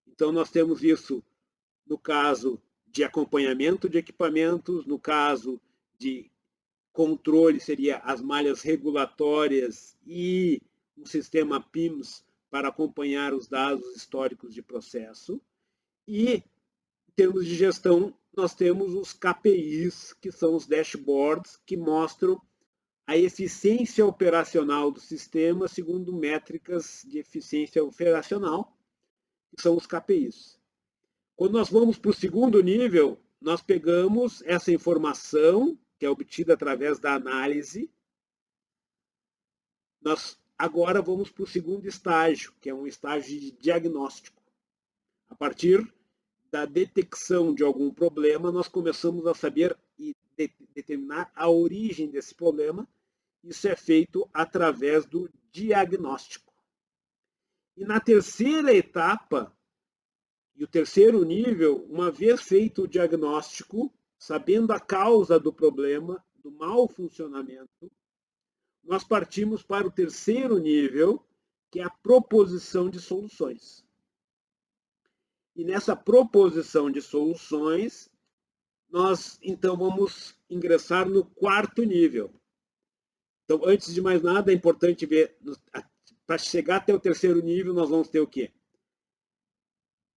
Então, nós temos isso no caso de acompanhamento de equipamentos, no caso de controle, seria as malhas regulatórias e um sistema PIMS para acompanhar os dados históricos de processo. E termos de gestão, nós temos os KPIs, que são os dashboards, que mostram a eficiência operacional do sistema segundo métricas de eficiência operacional, que são os KPIs. Quando nós vamos para o segundo nível, nós pegamos essa informação, que é obtida através da análise. Nós agora vamos para o segundo estágio, que é um estágio de diagnóstico. A partir da detecção de algum problema, nós começamos a saber e determinar a origem desse problema. Isso é feito através do diagnóstico. E na terceira etapa, e o terceiro nível, uma vez feito o diagnóstico, sabendo a causa do problema, do mau funcionamento, nós partimos para o terceiro nível, que é a proposição de soluções. E nessa proposição de soluções, nós então vamos ingressar no quarto nível. Então, antes de mais nada, é importante ver, para chegar até o terceiro nível, nós vamos ter o quê?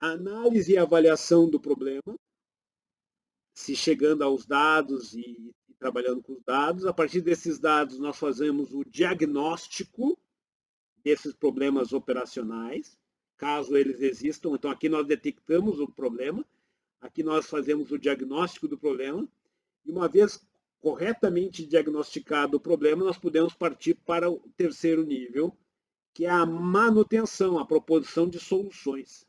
Análise e avaliação do problema, se chegando aos dados e trabalhando com os dados. A partir desses dados, nós fazemos o diagnóstico desses problemas operacionais, caso eles existam. Então, aqui nós detectamos o problema, aqui nós fazemos o diagnóstico do problema, e uma vez corretamente diagnosticado o problema, nós podemos partir para o terceiro nível, que é a manutenção, a proposição de soluções.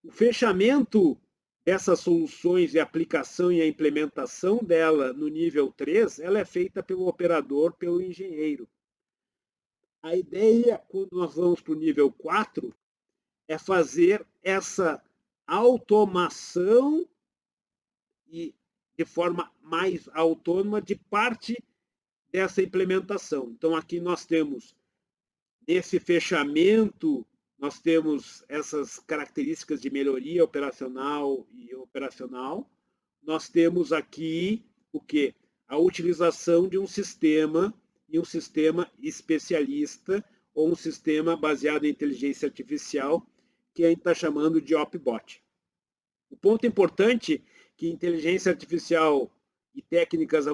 O fechamento dessas soluções e a aplicação e a implementação dela no nível 3, ela é feita pelo operador, pelo engenheiro. A ideia, quando nós vamos para o nível 4, é fazer essa automação e de forma mais autônoma de parte dessa implementação. Então, aqui nós temos, nesse fechamento, nós temos essas características de melhoria operacional e operacional. Nós temos aqui o quê? A utilização de um sistema, e um sistema especialista, ou um sistema baseado em inteligência artificial, que a gente está chamando de OpBot. O ponto importante é que inteligência artificial e técnicas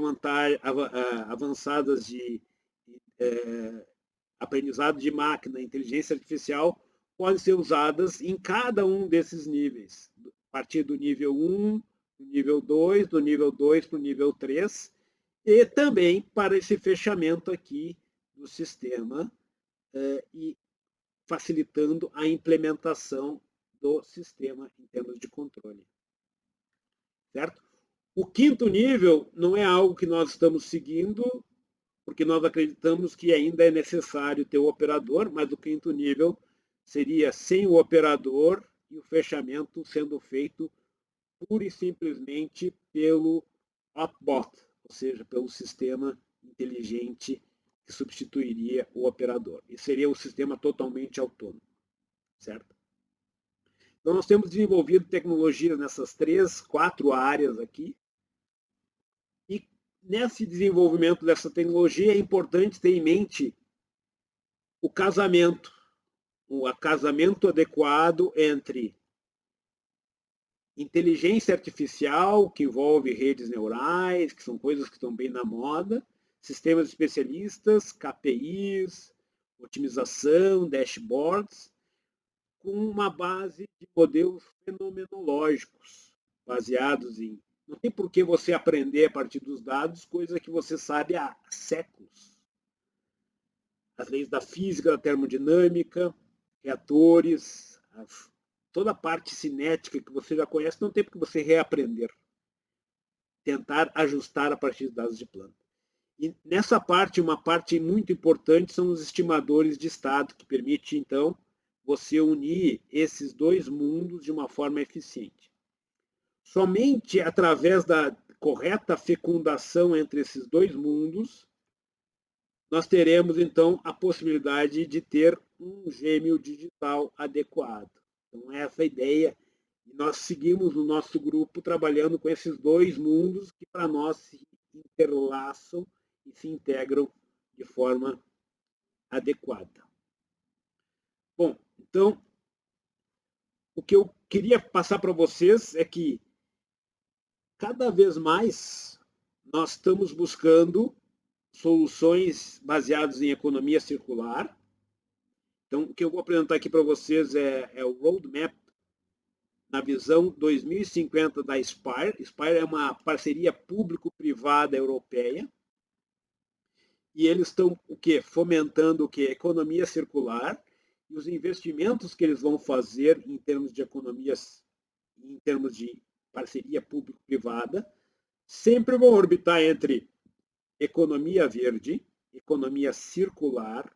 avançadas de aprendizado de máquina, inteligência artificial, podem ser usadas em cada um desses níveis, a partir do nível 1, do nível 2, do nível 2 para o nível 3, e também para esse fechamento aqui do sistema e facilitando a implementação do sistema em termos de controle. Certo? O quinto nível não é algo que nós estamos seguindo, porque nós acreditamos que ainda é necessário ter o operador, mas o quinto nível seria sem o operador e o fechamento sendo feito pura e simplesmente pelo OpBot, ou seja, pelo sistema inteligente que substituiria o operador. E seria um sistema totalmente autônomo, certo? Então, nós temos desenvolvido tecnologias nessas 3, 4 áreas aqui. E nesse desenvolvimento dessa tecnologia é importante ter em mente o casamento adequado entre inteligência artificial, que envolve redes neurais, que são coisas que estão bem na moda, sistemas especialistas, KPIs, otimização, dashboards, com uma base de modelos fenomenológicos, baseados em... Não tem por que você aprender a partir dos dados, coisa que você sabe há séculos. As leis da física, da termodinâmica, reatores, toda a parte cinética que você já conhece, não tem por que você reaprender. Tentar ajustar a partir de dados de planta. E nessa parte, uma parte muito importante são os estimadores de estado, que permite, então, você unir esses dois mundos de uma forma eficiente. Somente através da correta fecundação entre esses dois mundos, nós teremos, então, a possibilidade de ter um gêmeo digital adequado. Então, essa é a ideia. E nós seguimos no nosso grupo trabalhando com esses dois mundos que, para nós, se interlaçam e se integram de forma adequada. Bom, então, o que eu queria passar para vocês é que cada vez mais nós estamos buscando soluções baseadas em economia circular. Então, o que eu vou apresentar aqui para vocês é o roadmap na visão 2050 da Spire. Spire é uma parceria público-privada europeia. E eles estão o quê? Fomentando o quê? Economia circular. E os investimentos que eles vão fazer em termos de economias, em termos de parceria público-privada, sempre vão orbitar entre economia verde, economia circular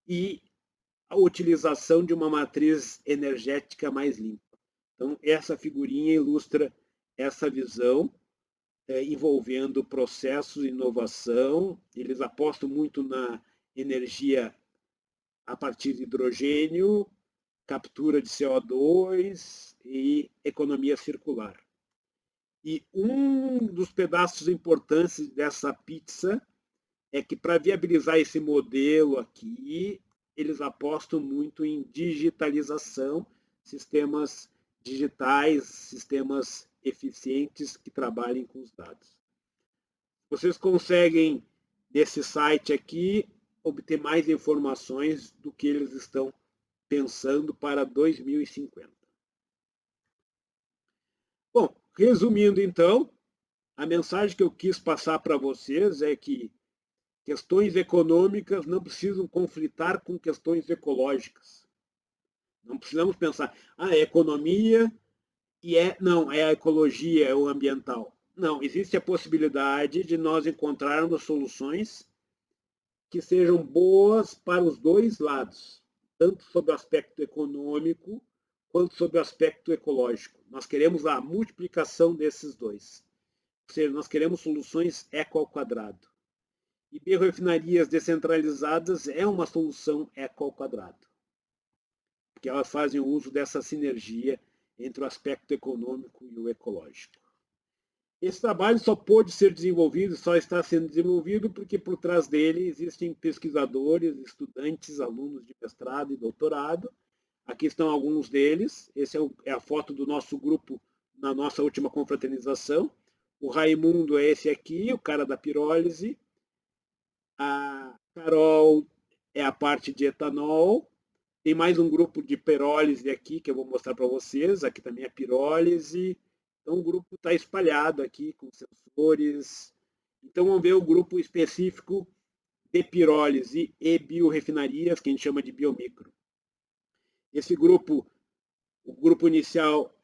e a utilização de uma matriz energética mais limpa. Então, essa figurinha ilustra essa visão envolvendo processos de inovação. Eles apostam muito na energia a partir de hidrogênio, captura de CO2 e economia circular. E um dos pedaços importantes dessa pizza é que, para viabilizar esse modelo aqui, eles apostam muito em digitalização, sistemas digitais, sistemas eficientes que trabalhem com os dados. Vocês conseguem, nesse site aqui, obter mais informações do que eles estão pensando para 2050. Bom, resumindo então, a mensagem que eu quis passar para vocês é que questões econômicas não precisam conflitar com questões ecológicas. Não precisamos pensar, é economia e não, é a ecologia, é o ambiental. Não, existe a possibilidade de nós encontrarmos soluções que sejam boas para os dois lados, tanto sob o aspecto econômico quanto sob o aspecto ecológico. Nós queremos a multiplicação desses dois. Ou seja, nós queremos soluções eco ao quadrado. E biorefinarias descentralizadas é uma solução eco ao quadrado, porque elas fazem uso dessa sinergia entre o aspecto econômico e o ecológico. Esse trabalho só pôde ser desenvolvido, só está sendo desenvolvido porque por trás dele existem pesquisadores, estudantes, alunos de mestrado e doutorado. Aqui estão alguns deles. Essa é a foto do nosso grupo na nossa última confraternização. O Raimundo é esse aqui, o cara da pirólise. A Carol é a parte de etanol. Tem mais um grupo de pirólise aqui que eu vou mostrar para vocês. Aqui também é pirólise. Então, o grupo está espalhado aqui com sensores. Então, vamos ver o grupo específico de pirólise e biorefinarias, que a gente chama de biomicro. Esse grupo, o grupo inicial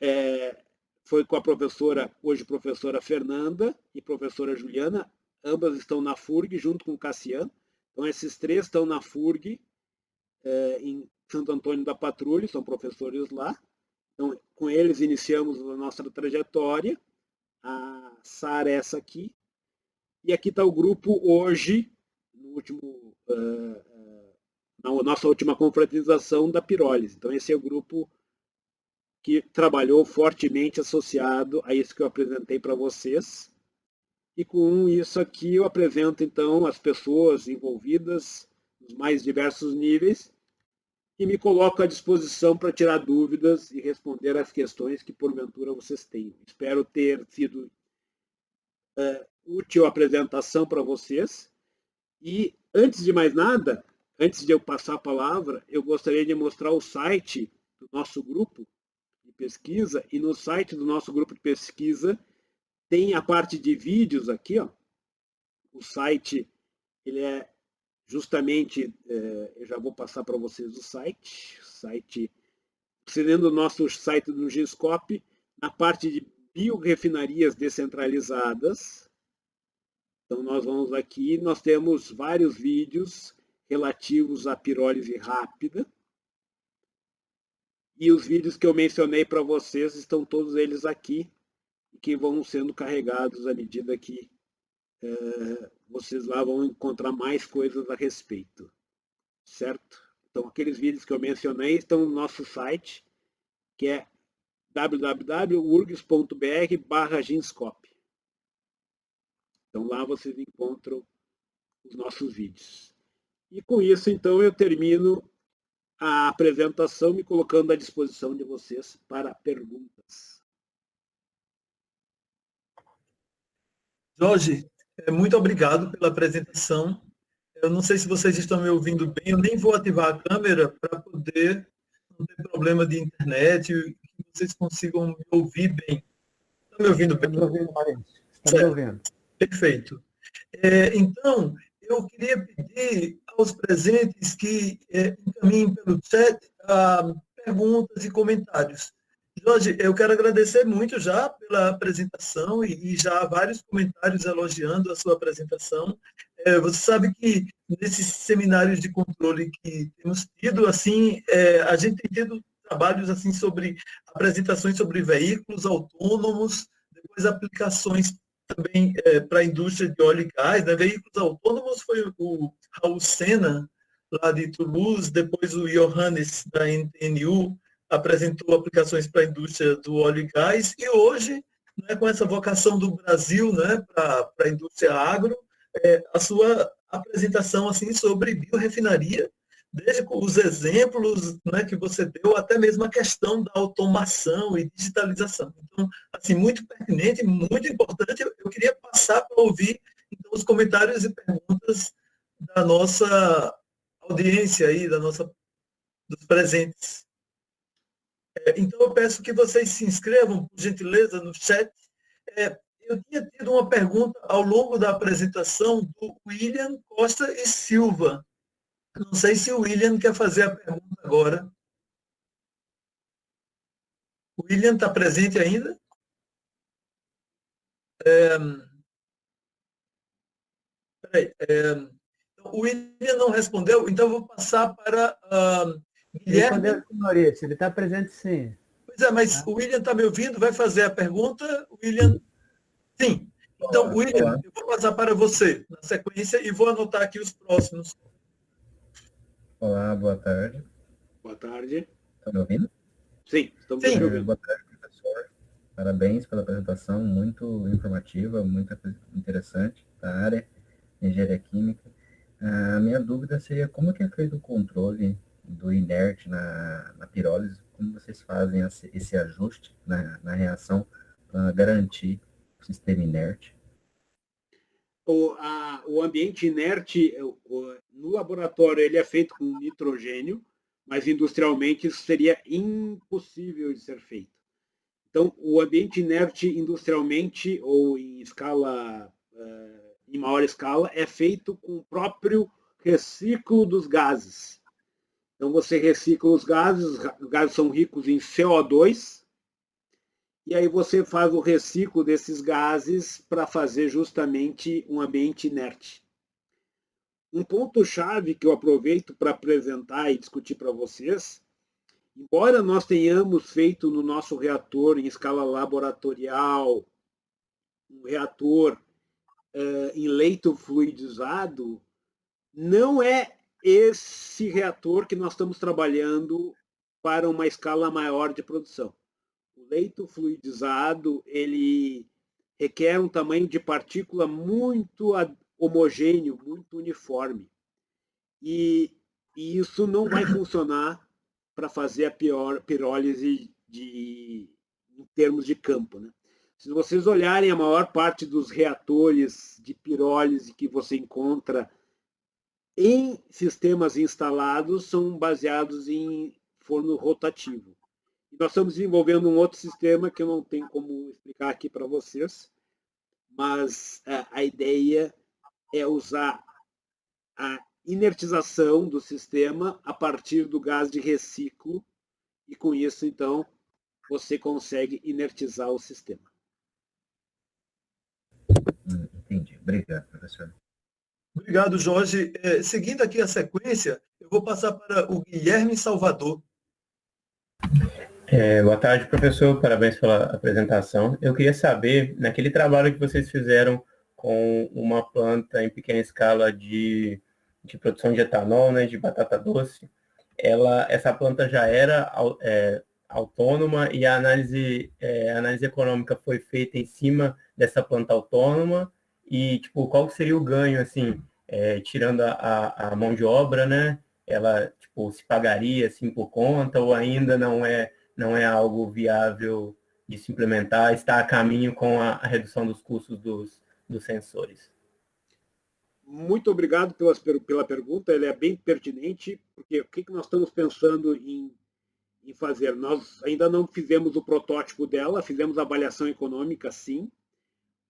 foi com a professora, hoje professora Fernanda e professora Juliana. Ambas estão na FURG, junto com o Cassiano. Então, esses três estão na FURG, em Santo Antônio da Patrulha, são professores lá. Então, com eles iniciamos a nossa trajetória. A Sara é essa aqui. E aqui está o grupo hoje, na nossa última confraternização da pirólise. Então, esse é o grupo que trabalhou fortemente associado a isso que eu apresentei para vocês. E com isso aqui eu apresento, então, as pessoas envolvidas nos mais diversos níveis e me coloco à disposição para tirar dúvidas e responder às questões que, porventura, vocês tenham. Espero ter sido útil a apresentação para vocês. E, antes de mais nada, antes de eu passar a palavra, eu gostaria de mostrar o site do nosso grupo de pesquisa. E no site do nosso grupo de pesquisa tem a parte de vídeos aqui. O site, ele é justamente, eu já vou passar para vocês o site, sendo o nosso site do Giscope, na parte de biorefinarias descentralizadas. Então, nós vamos aqui, nós temos vários vídeos relativos à pirólise rápida. E os vídeos que eu mencionei para vocês estão todos eles aqui, que vão sendo carregados à medida que vocês lá vão encontrar mais coisas a respeito, certo? Então, aqueles vídeos que eu mencionei estão no nosso site, que é www.urgs.br/Ginscope. Então, lá vocês encontram os nossos vídeos. E com isso, então, eu termino a apresentação, me colocando à disposição de vocês para perguntas. Jorge, muito obrigado pela apresentação. Eu não sei se vocês estão me ouvindo bem, eu nem vou ativar a câmera para poder não ter problema de internet e que vocês consigam me ouvir bem. Estão me ouvindo bem? Estamos ouvindo, Maurício. Estamos ouvindo. Perfeito. Então, eu queria pedir aos presentes que encaminhem pelo chat perguntas e comentários. Jorge, eu quero agradecer muito já pela apresentação e já vários comentários elogiando a sua apresentação. Você sabe que nesses seminários de controle que temos tido, assim, a gente tem tido trabalhos assim sobre apresentações sobre veículos autônomos, depois aplicações também para a indústria de óleo e gás, né? Veículos autônomos foi o Raul Senna, lá de Toulouse, depois o Johannes, da NTNU, apresentou aplicações para a indústria do óleo e gás, e hoje, né, com essa vocação do Brasil, né, para a indústria agro, a sua apresentação assim, sobre biorefinaria, desde os exemplos, né, que você deu, até mesmo a questão da automação e digitalização. Então, assim, muito pertinente, muito importante. Eu queria passar para ouvir então, os comentários e perguntas da nossa audiência aí, dos presentes. Então, eu peço que vocês se inscrevam, por gentileza, no chat. Eu tinha tido uma pergunta ao longo da apresentação do William Costa e Silva. Não sei se o William quer fazer a pergunta agora. O William está presente ainda? O William não respondeu, então eu vou passar para Guilherme. Respondeu, Maurício, ele está presente sim. Pois é, mas o William está me ouvindo? Vai fazer a pergunta? William? Sim. Então, William, eu vou passar para você na sequência e vou anotar aqui os próximos. Olá, boa tarde. Boa tarde. Está me ouvindo? Sim, estamos me ouvindo. Boa tarde, professor. Parabéns pela apresentação, muito informativa, muito interessante da área de engenharia química. A minha dúvida seria como que é feito o controle do inerte na pirólise, como vocês fazem esse ajuste na reação para garantir o sistema inerte? O ambiente inerte, no laboratório, ele é feito com nitrogênio, mas industrialmente isso seria impossível de ser feito. Então, o ambiente inerte industrialmente ou em escala, em maior escala, é feito com o próprio reciclo dos gases. Então, você recicla os gases são ricos em CO2, e aí você faz o reciclo desses gases para fazer justamente um ambiente inerte. Um ponto-chave que eu aproveito para apresentar e discutir para vocês, embora nós tenhamos feito no nosso reator em escala laboratorial, um reator em leito fluidizado, não é esse reator que nós estamos trabalhando para uma escala maior de produção. O leito fluidizado, ele requer um tamanho de partícula muito homogêneo, muito uniforme. E isso não vai funcionar para fazer a pirólise em termos de campo, né? Se vocês olharem a maior parte dos reatores de pirólise que você encontra em sistemas instalados são baseados em forno rotativo. E nós estamos desenvolvendo um outro sistema que eu não tenho como explicar aqui para vocês, mas a ideia é usar a inertização do sistema a partir do gás de reciclo e com isso, então, você consegue inertizar o sistema. Entendi. Obrigado, professor. Obrigado, Jorge. Seguindo aqui a sequência, eu vou passar para o Guilherme Salvador. Boa tarde, professor. Parabéns pela apresentação. Eu queria saber, naquele trabalho que vocês fizeram com uma planta em pequena escala de produção de etanol, né, de batata doce, essa planta já era autônoma e a análise econômica foi feita em cima dessa planta autônoma e, tipo, qual seria o ganho, assim, tirando a mão de obra, né, ela tipo, se pagaria assim por conta ou ainda não é algo viável de se implementar, está a caminho com a redução dos custos dos sensores? Muito obrigado pela pergunta, ela é bem pertinente, porque o que nós estamos pensando em fazer? Nós ainda não fizemos o protótipo dela, fizemos a avaliação econômica, sim.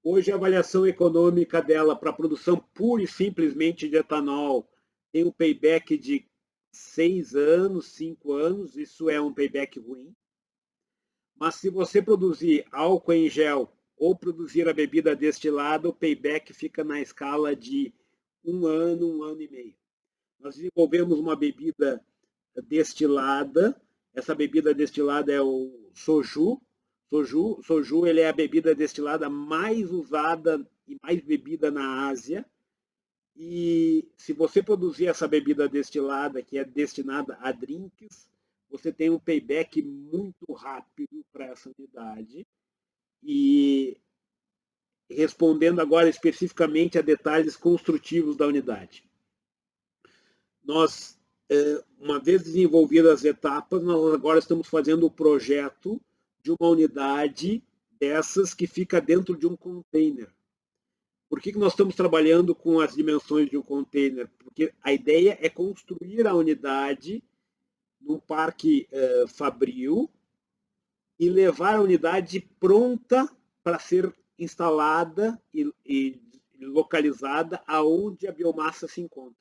Hoje a avaliação econômica dela para a produção pura e simplesmente de etanol tem um payback de 6 anos, 5 anos, isso é um payback ruim. Mas se você produzir álcool em gel ou produzir a bebida destilada, o payback fica na escala de 1 ano e meio. Nós desenvolvemos uma bebida destilada, essa bebida destilada é o soju. Soju ele é a bebida destilada mais usada e mais bebida na Ásia. E se você produzir essa bebida destilada, que é destinada a drinks, você tem um payback muito rápido para essa unidade. E respondendo agora especificamente a detalhes construtivos da unidade. Nós, uma vez desenvolvidas as etapas, nós agora estamos fazendo o projeto de uma unidade dessas que fica dentro de um container. Por que nós estamos trabalhando com as dimensões de um container? Porque a ideia é construir a unidade num parque fabril e levar a unidade pronta para ser instalada e localizada aonde a biomassa se encontra.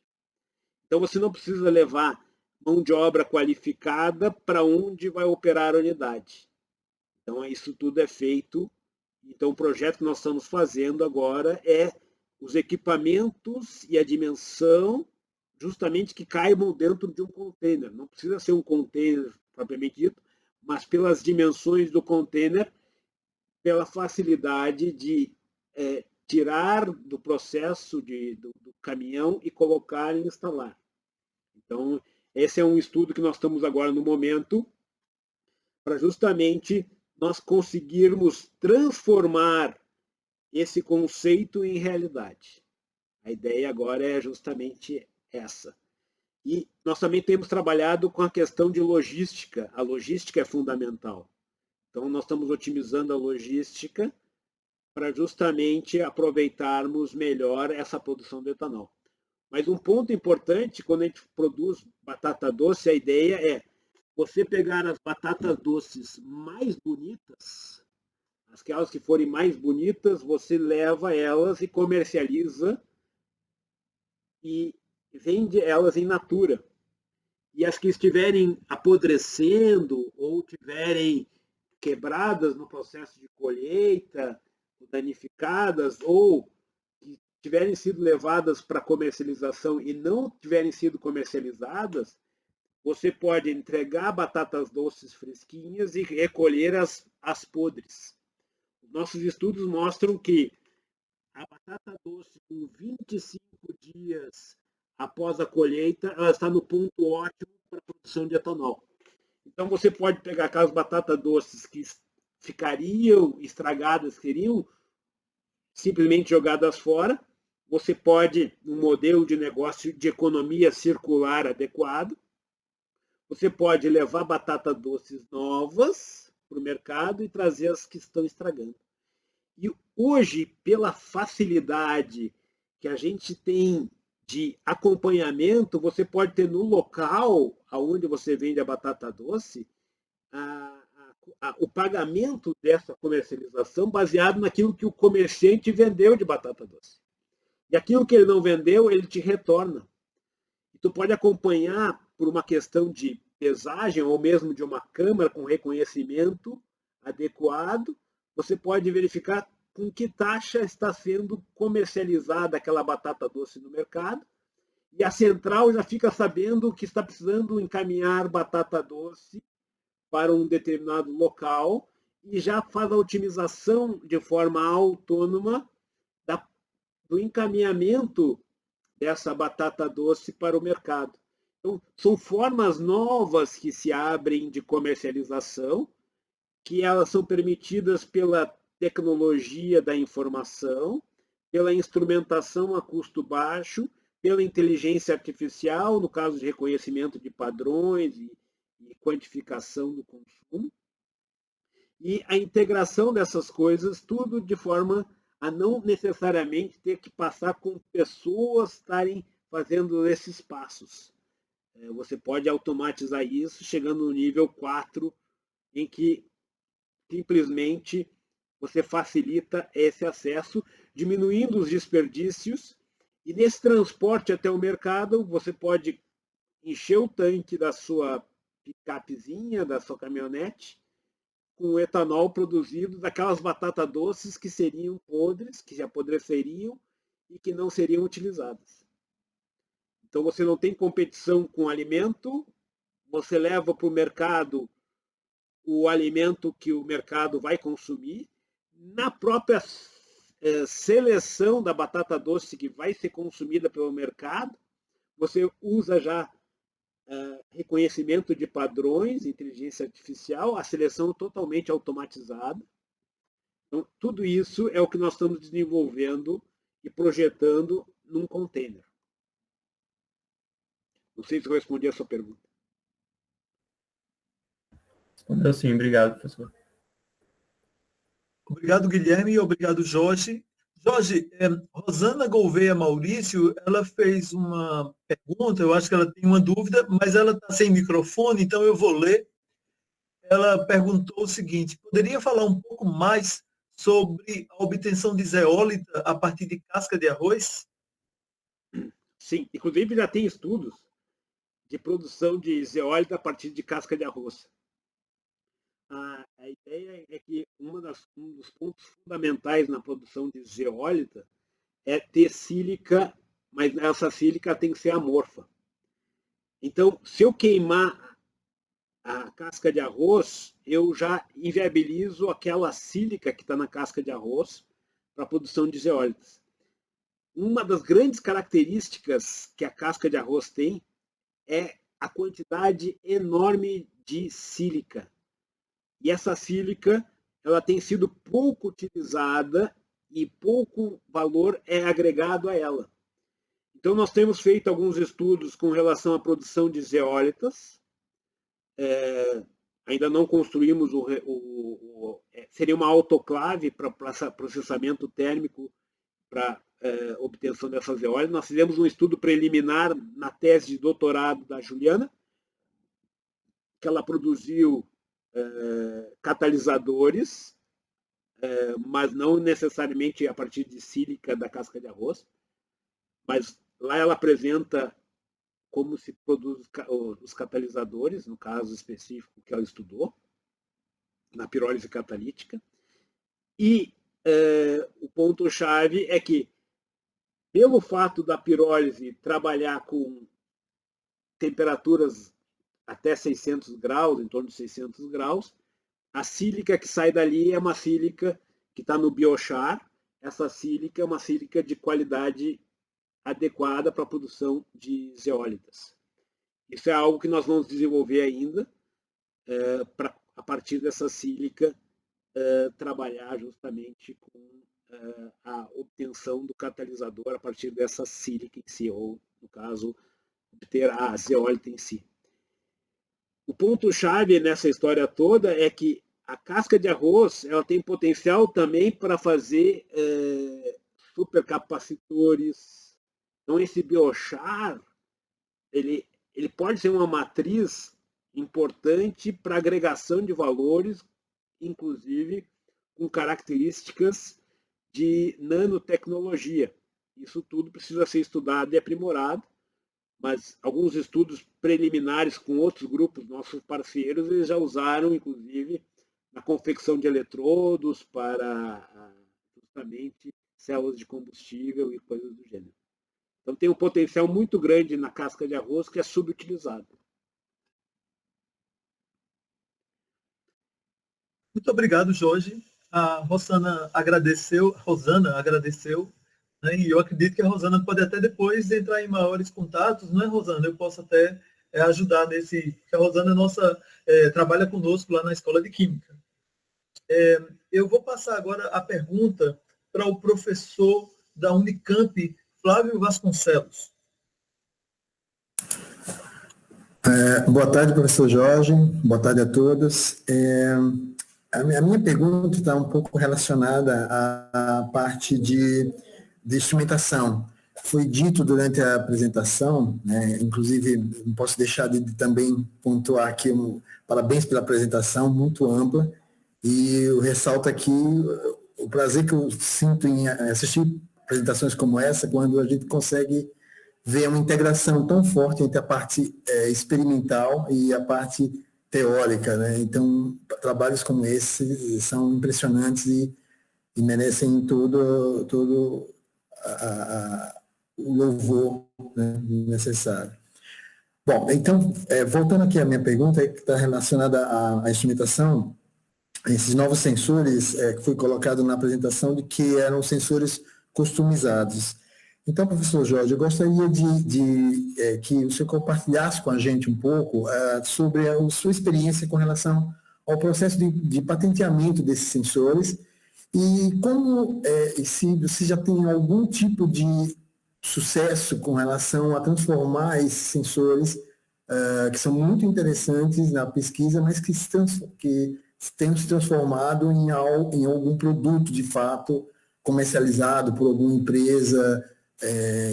Então você não precisa levar mão de obra qualificada para onde vai operar a unidade. Então isso tudo é feito. Então o projeto que nós estamos fazendo agora é os equipamentos e a dimensão justamente que caibam dentro de um container. Não precisa ser um container propriamente dito, mas pelas dimensões do container, pela facilidade de tirar do processo do caminhão e colocar e instalar. Então, esse é um estudo que nós estamos agora no momento para justamente nós conseguirmos transformar esse conceito em realidade. A ideia agora é justamente essa. E nós também temos trabalhado com a questão de logística. A logística é fundamental. Então, nós estamos otimizando a logística para justamente aproveitarmos melhor essa produção de etanol. Mas um ponto importante, quando a gente produz batata doce, a ideia é você pegar as batatas doces mais bonitas, aquelas que forem mais bonitas, você leva elas e comercializa e vende elas in natura. E as que estiverem apodrecendo ou tiverem quebradas no processo de colheita, danificadas ou que tiverem sido levadas para comercialização e não tiverem sido comercializadas, você pode entregar batatas doces fresquinhas e recolher as podres. Nossos estudos mostram que a batata doce com 25 dias após a colheita, ela está no ponto ótimo para a produção de etanol. Então você pode pegar aquelas batatas doces que ficariam estragadas, seriam simplesmente jogadas fora. Você pode, um modelo de negócio de economia circular adequado, você pode levar batatas doces novas para o mercado e trazer as que estão estragando. E hoje, pela facilidade que a gente tem de acompanhamento, você pode ter no local onde você vende a batata doce o pagamento dessa comercialização baseado naquilo que o comerciante vendeu de batata doce. E aquilo que ele não vendeu, ele te retorna. E tu pode acompanhar por uma questão de pesagem ou mesmo de uma câmara com reconhecimento adequado, você pode verificar com que taxa está sendo comercializada aquela batata doce no mercado, e a central já fica sabendo que está precisando encaminhar batata doce para um determinado local e já faz a otimização de forma autônoma do encaminhamento dessa batata doce para o mercado. Então, são formas novas que se abrem de comercialização, que elas são permitidas pela tecnologia da informação, pela instrumentação a custo baixo, pela inteligência artificial, no caso de reconhecimento de padrões e quantificação do consumo, e a integração dessas coisas, tudo de forma a não necessariamente ter que passar com pessoas estarem fazendo esses passos. Você pode automatizar isso chegando no nível 4, em que simplesmente você facilita esse acesso, diminuindo os desperdícios, e nesse transporte até o mercado, você pode encher o tanque da sua picapezinha, da sua caminhonete, com etanol produzido daquelas batatas doces que seriam podres, que se apodreceriam e que não seriam utilizadas. Então você não tem competição com o alimento, você leva para o mercado o alimento que o mercado vai consumir, na própria seleção da batata doce que vai ser consumida pelo mercado, você usa já reconhecimento de padrões, inteligência artificial, a seleção totalmente automatizada. Então, tudo isso é o que nós estamos desenvolvendo e projetando num container. Não sei se eu respondi a sua pergunta. Respondeu sim, obrigado, professor. Obrigado, Guilherme, e obrigado, Jorge. Jorge, Rosana Gouveia Maurício, ela fez uma pergunta, eu acho que ela tem uma dúvida, mas ela está sem microfone, então eu vou ler. Ela perguntou o seguinte: poderia falar um pouco mais sobre a obtenção de zeólita a partir de casca de arroz? Sim, inclusive já tem estudos de produção de zeólita a partir de casca de arroz. A ideia é que um dos pontos fundamentais na produção de zeólita é ter sílica, mas essa sílica tem que ser amorfa. Então, se eu queimar a casca de arroz, eu já inviabilizo aquela sílica que está na casca de arroz para a produção de zeólitas. Uma das grandes características que a casca de arroz tem é a quantidade enorme de sílica. E essa sílica, ela tem sido pouco utilizada e pouco valor é agregado a ela. Então, nós temos feito alguns estudos com relação à produção de zeólitas. Ainda não construímos seria uma autoclave para processamento térmico para obtenção dessas zeólitas. Nós fizemos um estudo preliminar na tese de doutorado da Juliana, que ela produziu catalisadores, mas não necessariamente a partir de sílica da casca de arroz. Mas lá ela apresenta como se produz os catalisadores, no caso específico que ela estudou, na pirólise catalítica. E o ponto-chave é que, pelo fato da pirólise trabalhar com temperaturas até 600 graus, em torno de 600 graus, a sílica que sai dali é uma sílica que está no biochar. Essa sílica é uma sílica de qualidade adequada para a produção de zeólitas. Isso é algo que nós vamos desenvolver ainda, para, a partir dessa sílica, trabalhar justamente com a obtenção do catalisador a partir dessa sílica em si, ou, no caso, obter a zeólita em si. O ponto-chave nessa história toda é que a casca de arroz ela tem potencial também para fazer supercapacitores. Então, esse biochar, ele pode ser uma matriz importante para agregação de valores, inclusive com características de nanotecnologia. Isso tudo precisa ser estudado e aprimorado, mas alguns estudos preliminares com outros grupos, nossos parceiros, eles já usaram, inclusive, na confecção de eletrodos para justamente células de combustível e coisas do gênero. Então tem um potencial muito grande na casca de arroz que é subutilizado. Muito obrigado, Jorge. A Rosana agradeceu, né, e eu acredito que a Rosana pode até depois entrar em maiores contatos, não é, Rosana? Eu posso até ajudar nesse... A Rosana trabalha conosco lá na Escola de Química. Eu vou passar agora a pergunta para o professor da Unicamp, Flávio Vasconcelos. Boa tarde, professor Jorge. Boa tarde a todos. A minha pergunta está um pouco relacionada à parte de instrumentação. Foi dito durante a apresentação, né, inclusive não posso deixar de também pontuar aqui, parabéns pela apresentação, muito ampla, e eu ressalto aqui o prazer que eu sinto em assistir apresentações como essa, quando a gente consegue ver uma integração tão forte entre a parte experimental e a parte teórica, né? Então, trabalhos como esses são impressionantes e merecem todo o louvor, né, necessário. Bom, então, voltando aqui à minha pergunta, que está relacionada à instrumentação, esses novos sensores que foi colocado na apresentação de que eram sensores customizados. Então, professor Jorge, eu gostaria de que o senhor compartilhasse com a gente um pouco sobre a sua experiência com relação ao processo de patenteamento desses sensores e como, se você já tem algum tipo de sucesso com relação a transformar esses sensores, que são muito interessantes na pesquisa, mas que tenham se transformado em algum produto, de fato, comercializado por alguma empresa,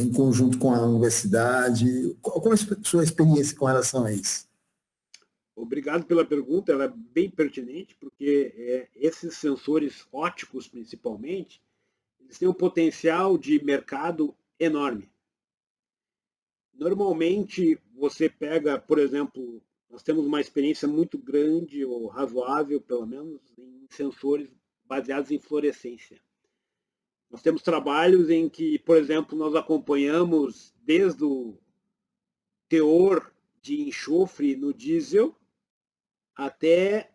em conjunto com a universidade. Qual é a sua experiência com relação a isso? Obrigado pela pergunta, ela é bem pertinente, porque esses sensores ópticos, principalmente, eles têm um potencial de mercado enorme. Normalmente, você pega, por exemplo, nós temos uma experiência muito grande, ou razoável, pelo menos, em sensores baseados em fluorescência. Nós temos trabalhos em que, por exemplo, nós acompanhamos desde o teor de enxofre no diesel até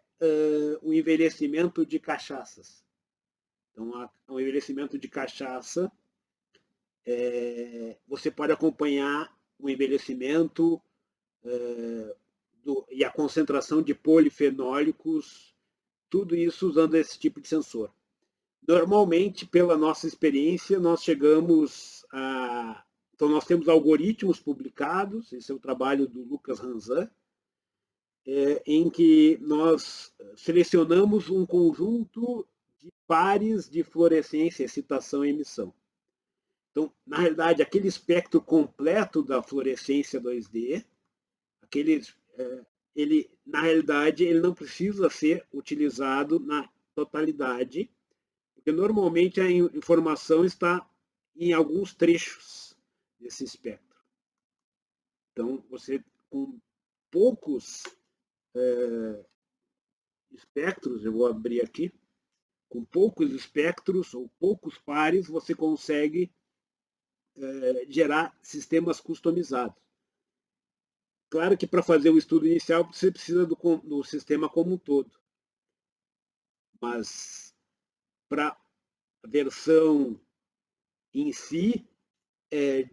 o envelhecimento de cachaças. Então, o envelhecimento de cachaça, você pode acompanhar o envelhecimento e a concentração de polifenólicos, tudo isso usando esse tipo de sensor. Normalmente, pela nossa experiência, nós chegamos a... Então, nós temos algoritmos publicados, esse é o trabalho do Lucas Ranzan, em que nós selecionamos um conjunto de pares de fluorescência, excitação e emissão. Então, na realidade, aquele espectro completo da fluorescência 2D, na realidade, ele não precisa ser utilizado na totalidade, porque normalmente a informação está em alguns trechos desse espectro. Então, você, com poucos espectros, eu vou abrir aqui, com poucos espectros ou poucos pares, você consegue gerar sistemas customizados. Claro que para fazer o estudo inicial você precisa do sistema como um todo, mas para a versão em si,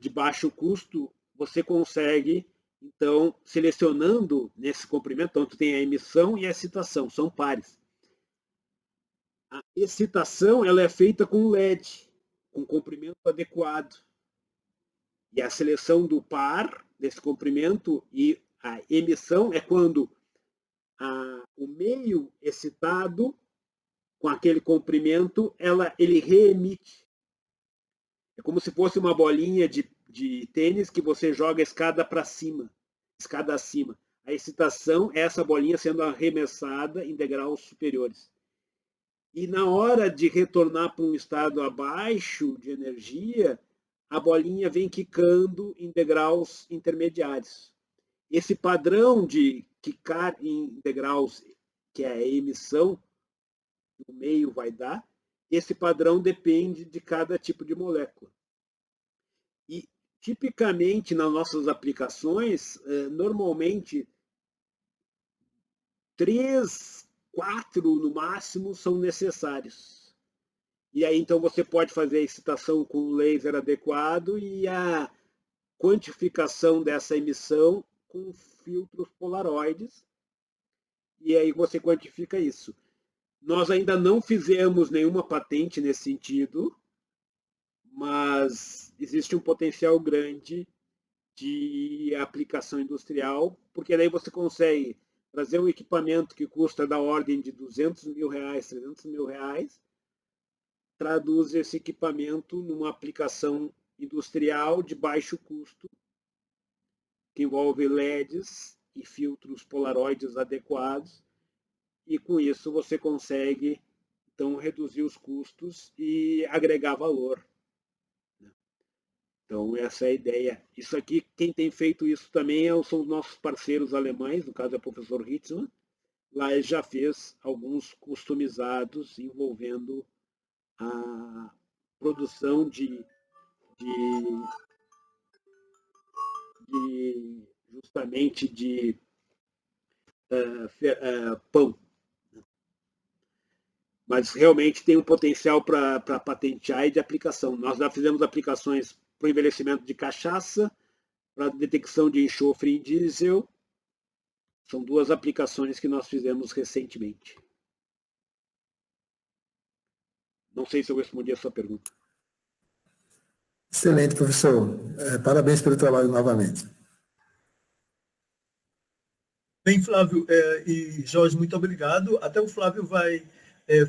de baixo custo, você consegue, então, selecionando nesse comprimento, então tu tem a emissão e a excitação, são pares. A excitação ela é feita com LED, com comprimento adequado. E a seleção do par, desse comprimento, e a emissão é quando o meio excitado, com aquele comprimento, ele reemite. É como se fosse uma bolinha de tênis que você joga a escada para cima, escada acima. A excitação é essa bolinha sendo arremessada em degraus superiores. E na hora de retornar para um estado abaixo de energia, a bolinha vem quicando em degraus intermediários. Esse padrão de quicar em degraus, que é a emissão que o meio vai dar, esse padrão depende de cada tipo de molécula. E, tipicamente, nas nossas aplicações, normalmente, 3, 4 no máximo são necessários. E aí, então, você pode fazer a excitação com o laser adequado e a quantificação dessa emissão com filtros polaroides. E aí você quantifica isso. Nós ainda não fizemos nenhuma patente nesse sentido, mas existe um potencial grande de aplicação industrial, porque daí você consegue trazer um equipamento que custa da ordem de R$200 mil, R$300 mil, traduz esse equipamento numa aplicação industrial de baixo custo, que envolve LEDs e filtros polaroides adequados, e com isso você consegue, então, reduzir os custos e agregar valor. Então, essa é a ideia. Isso aqui, quem tem feito isso também são os nossos parceiros alemães, no caso é o professor Hitzmann. Lá ele já fez alguns customizados envolvendo a produção justamente de pão. Mas realmente tem um potencial para patentear e de aplicação. Nós já fizemos aplicações para o envelhecimento de cachaça, para detecção de enxofre em diesel. São 2 aplicações que nós fizemos recentemente. Não sei se eu respondi a sua pergunta. Excelente, professor. Parabéns pelo trabalho novamente. Bem, Flávio e Jorge, muito obrigado. Até o Flávio vai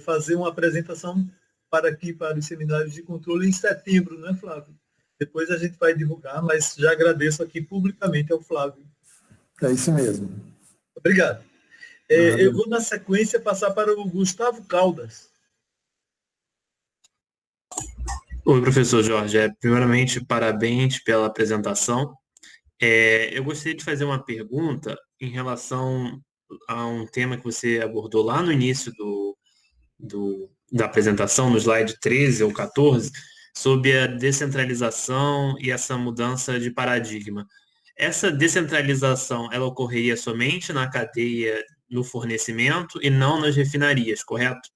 fazer uma apresentação para os seminários de controle em setembro, né, Flávio? Depois a gente vai divulgar, mas já agradeço aqui publicamente ao Flávio. É isso mesmo. Obrigado. Eu vou, na sequência, passar para o Gustavo Caldas. Oi, professor Jorge. Primeiramente, parabéns pela apresentação. Eu gostaria de fazer uma pergunta em relação a um tema que você abordou lá no início da apresentação, no slide 13 ou 14, sobre a descentralização e essa mudança de paradigma. Essa descentralização, ela ocorreria somente na cadeia, no fornecimento e não nas refinarias, correto?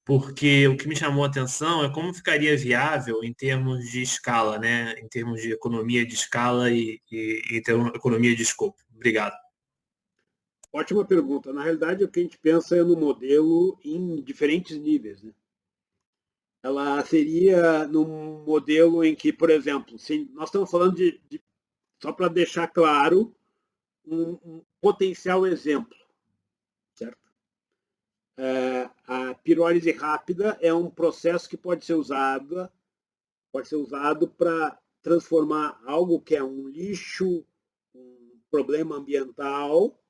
Porque o que me chamou a atenção é como ficaria viável em termos de escala, né? Em termos de economia de escala e economia de escopo. Obrigado. Ótima pergunta. Na realidade, o que a gente pensa é no modelo em diferentes níveis, né? Ela seria num modelo em que, por exemplo, nós estamos falando só para deixar claro, um potencial exemplo, certo? A pirólise rápida é um processo que pode ser usado para transformar algo que é um lixo, um problema ambiental,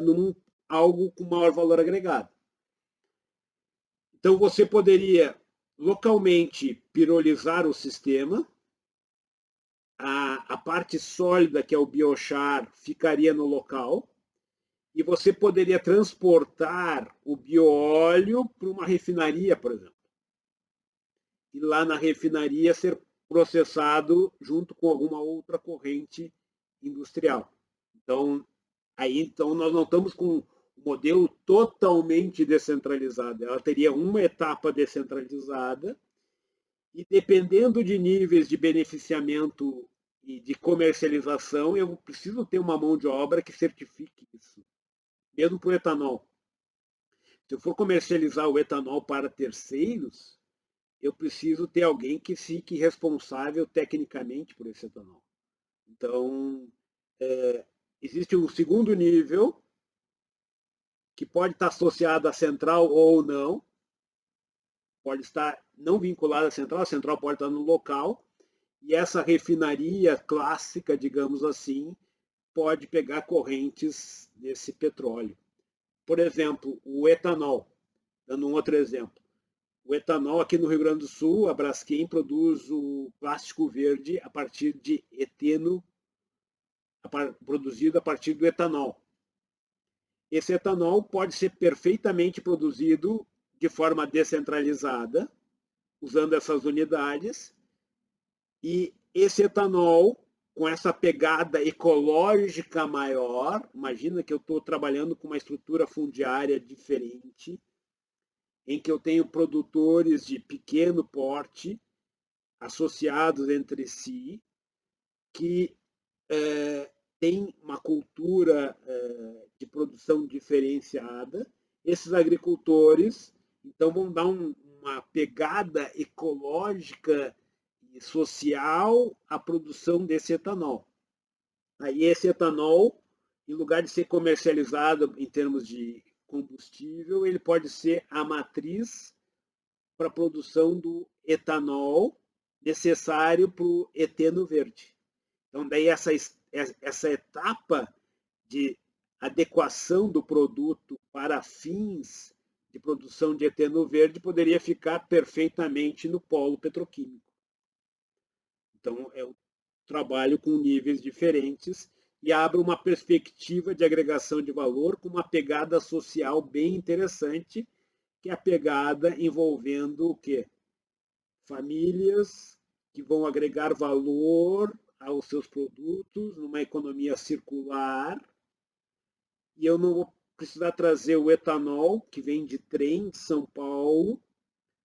num algo com maior valor agregado. Então, você poderia localmente pirolizar o sistema, a parte sólida, que é o biochar, ficaria no local, e você poderia transportar o bioóleo para uma refinaria, por exemplo. E lá na refinaria ser processado junto com alguma outra corrente industrial. Então nós não estamos com um modelo totalmente descentralizado. Ela teria uma etapa descentralizada e, dependendo de níveis de beneficiamento e de comercialização, eu preciso ter uma mão de obra que certifique isso. Mesmo para o etanol. Se eu for comercializar o etanol para terceiros, eu preciso ter alguém que fique responsável tecnicamente por esse etanol. Então, existe um segundo nível, que pode estar associado à central ou não, pode estar não vinculado à central, a central pode estar no local, e essa refinaria clássica, digamos assim, pode pegar correntes desse petróleo. Por exemplo, o etanol, dando um outro exemplo. O etanol aqui no Rio Grande do Sul, a Braskem produz o plástico verde a partir de eteno, produzido a partir do etanol. Esse etanol pode ser perfeitamente produzido de forma descentralizada, usando essas unidades, e esse etanol, com essa pegada ecológica maior, imagina que eu estou trabalhando com uma estrutura fundiária diferente, em que eu tenho produtores de pequeno porte, associados entre si, que tem uma cultura de produção diferenciada. Esses agricultores, então, vão dar uma pegada ecológica e social à produção desse etanol. Aí esse etanol, em lugar de ser comercializado em termos de combustível, ele pode ser a matriz para a produção do etanol necessário para o eteno verde. Então, daí essa etapa de adequação do produto para fins de produção de eteno verde poderia ficar perfeitamente no polo petroquímico. Então, é um trabalho com níveis diferentes e abre uma perspectiva de agregação de valor com uma pegada social bem interessante, que é a pegada envolvendo o quê? Famílias que vão agregar valor aos seus produtos numa economia circular. E eu não vou precisar trazer o etanol que vem de trem de São Paulo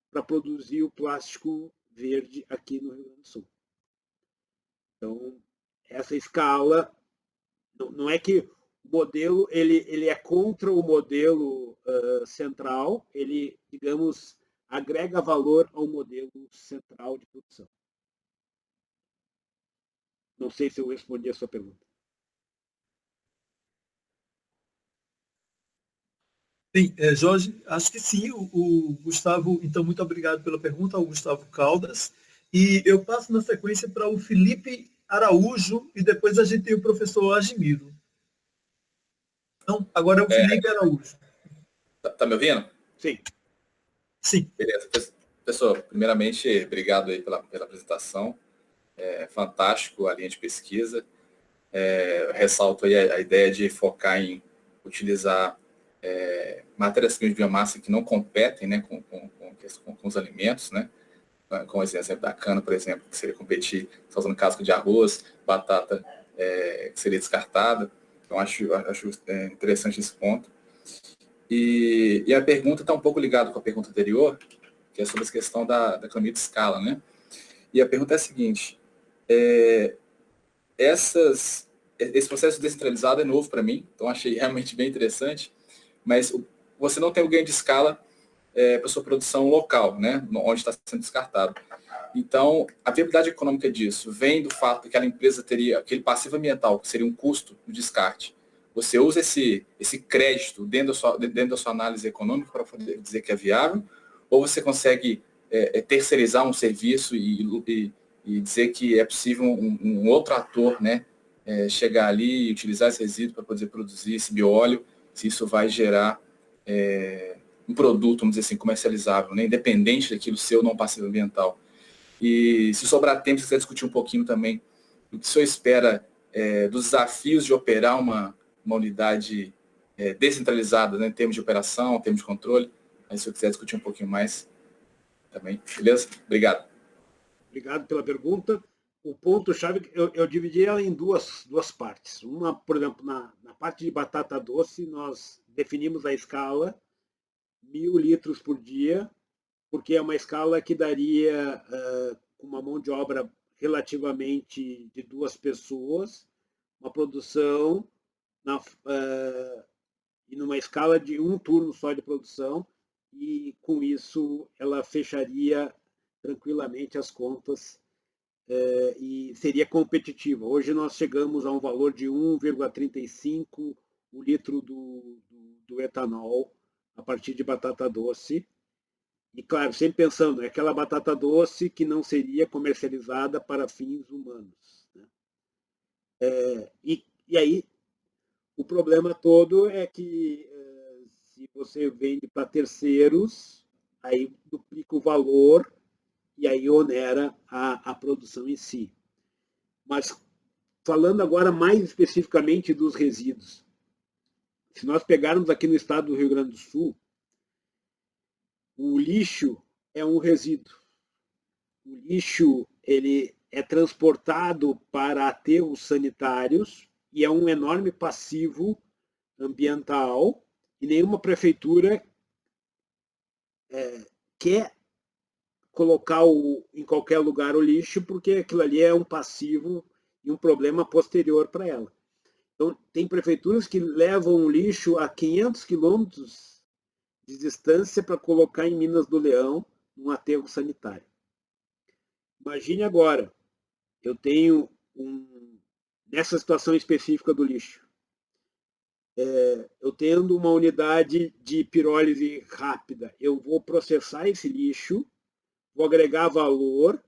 para produzir o plástico verde aqui no Rio Grande do Sul. Então, essa escala, não é que o modelo ele é contra o modelo central, ele, digamos, agrega valor ao modelo central de produção. Não sei se eu respondi a sua pergunta. Sim, Jorge, acho que sim. O Gustavo, então, muito obrigado pela pergunta, ao Gustavo Caldas. E eu passo na sequência para o Felipe Araújo e depois a gente tem o professor Agimiro. Então, agora é o Felipe Araújo. Tá me ouvindo? Sim. Sim. Beleza. Pessoal, primeiramente, obrigado aí pela apresentação. É fantástico a linha de pesquisa. Ressalto aí a ideia de focar em utilizar matérias-primas de biomassa que não competem, né, com os alimentos, né? Com o exemplo da cana, por exemplo, que seria competir só usando casca de arroz, batata que seria descartada. Então, acho interessante esse ponto. E a pergunta está um pouco ligada com a pergunta anterior, que é sobre a questão da economia de escala, né? E a pergunta é a seguinte: esse processo descentralizado é novo para mim, então achei realmente bem interessante, mas você não tem o ganho de escala para sua produção local, né? Onde está sendo descartado. Então, a viabilidade econômica disso vem do fato que aquela empresa teria aquele passivo ambiental, que seria um custo do descarte. Você usa esse crédito dentro da sua análise econômica para poder dizer que é viável, ou você consegue terceirizar um serviço e dizer que é possível um outro ator, né, chegar ali e utilizar esse resíduo para poder produzir esse bioóleo, se isso vai gerar um produto, vamos dizer assim, comercializável, né, independente daquilo seu não passivo ambiental. E se sobrar tempo, se você quiser discutir um pouquinho também do que o senhor espera dos desafios de operar uma unidade descentralizada, né, em termos de operação, em termos de controle. Aí, se eu quiser discutir um pouquinho mais também. Beleza? Obrigado. Obrigado pela pergunta. O ponto-chave, eu dividi ela em duas partes. Uma, por exemplo, na parte de batata doce, nós definimos a escala 1.000 litros por dia, porque é uma escala que daria com uma mão de obra relativamente de 2 pessoas, uma produção e numa escala de 1 turno só de produção, e com isso ela fecharia tranquilamente as contas e seria competitiva. Hoje nós chegamos a um valor de 1,35 o litro do etanol a partir de batata doce. E, claro, sempre pensando, é aquela batata doce que não seria comercializada para fins humanos, né? E aí, o problema todo é que se você vende para terceiros, aí duplica o valor e aí onera a produção em si. Mas, falando agora mais especificamente dos resíduos, se nós pegarmos aqui no estado do Rio Grande do Sul, o lixo é um resíduo. O lixo ele é transportado para aterros sanitários e é um enorme passivo ambiental, e nenhuma prefeitura quer colocar em qualquer lugar o lixo, porque aquilo ali é um passivo e um problema posterior para ela. Então, tem prefeituras que levam o lixo a 500 quilômetros de distância para colocar em Minas do Leão, num aterro sanitário. Imagine agora, eu tenho nessa situação específica do lixo. Eu tendo uma unidade de pirólise rápida, eu vou processar esse lixo, vou agregar valor,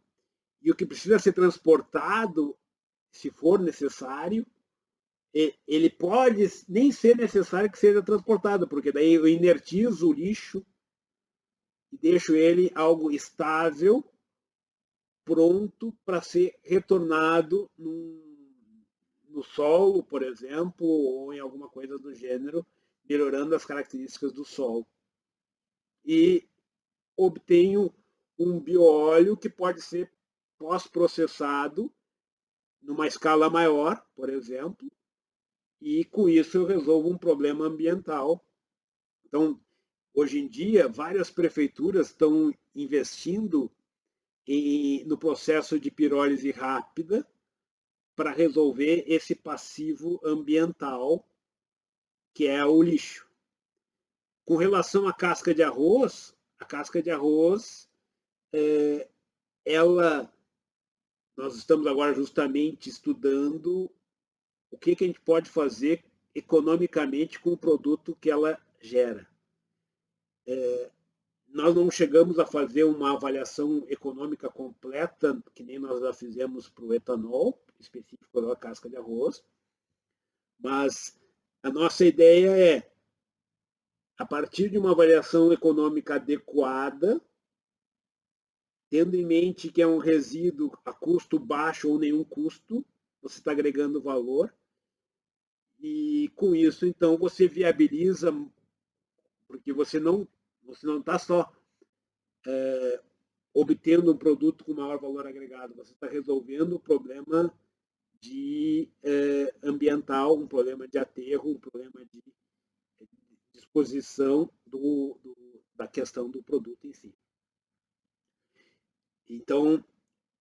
e o que precisa ser transportado, se for necessário, ele pode nem ser necessário que seja transportado, porque daí eu inertizo o lixo e deixo ele algo estável, pronto para ser retornado no solo, por exemplo, ou em alguma coisa do gênero, melhorando as características do solo. E obtenho um bioóleo que pode ser pós-processado numa escala maior, por exemplo, e com isso eu resolvo um problema ambiental. Então, hoje em dia, várias prefeituras estão investindo no processo de pirólise rápida para resolver esse passivo ambiental que é o lixo. Com relação à casca de arroz, a casca de arroz, nós estamos agora justamente estudando o que a gente pode fazer economicamente com o produto que ela gera. Nós não chegamos a fazer uma avaliação econômica completa, que nem nós já fizemos para o etanol, específico da casca de arroz, mas a nossa ideia é, a partir de uma avaliação econômica adequada, tendo em mente que é um resíduo a custo baixo ou nenhum custo, você está agregando valor, e com isso, então, você viabiliza, porque você não está só obtendo um produto com maior valor agregado, você está resolvendo o problema ambiental, um problema de aterro, um problema de disposição da questão do produto em si. Então,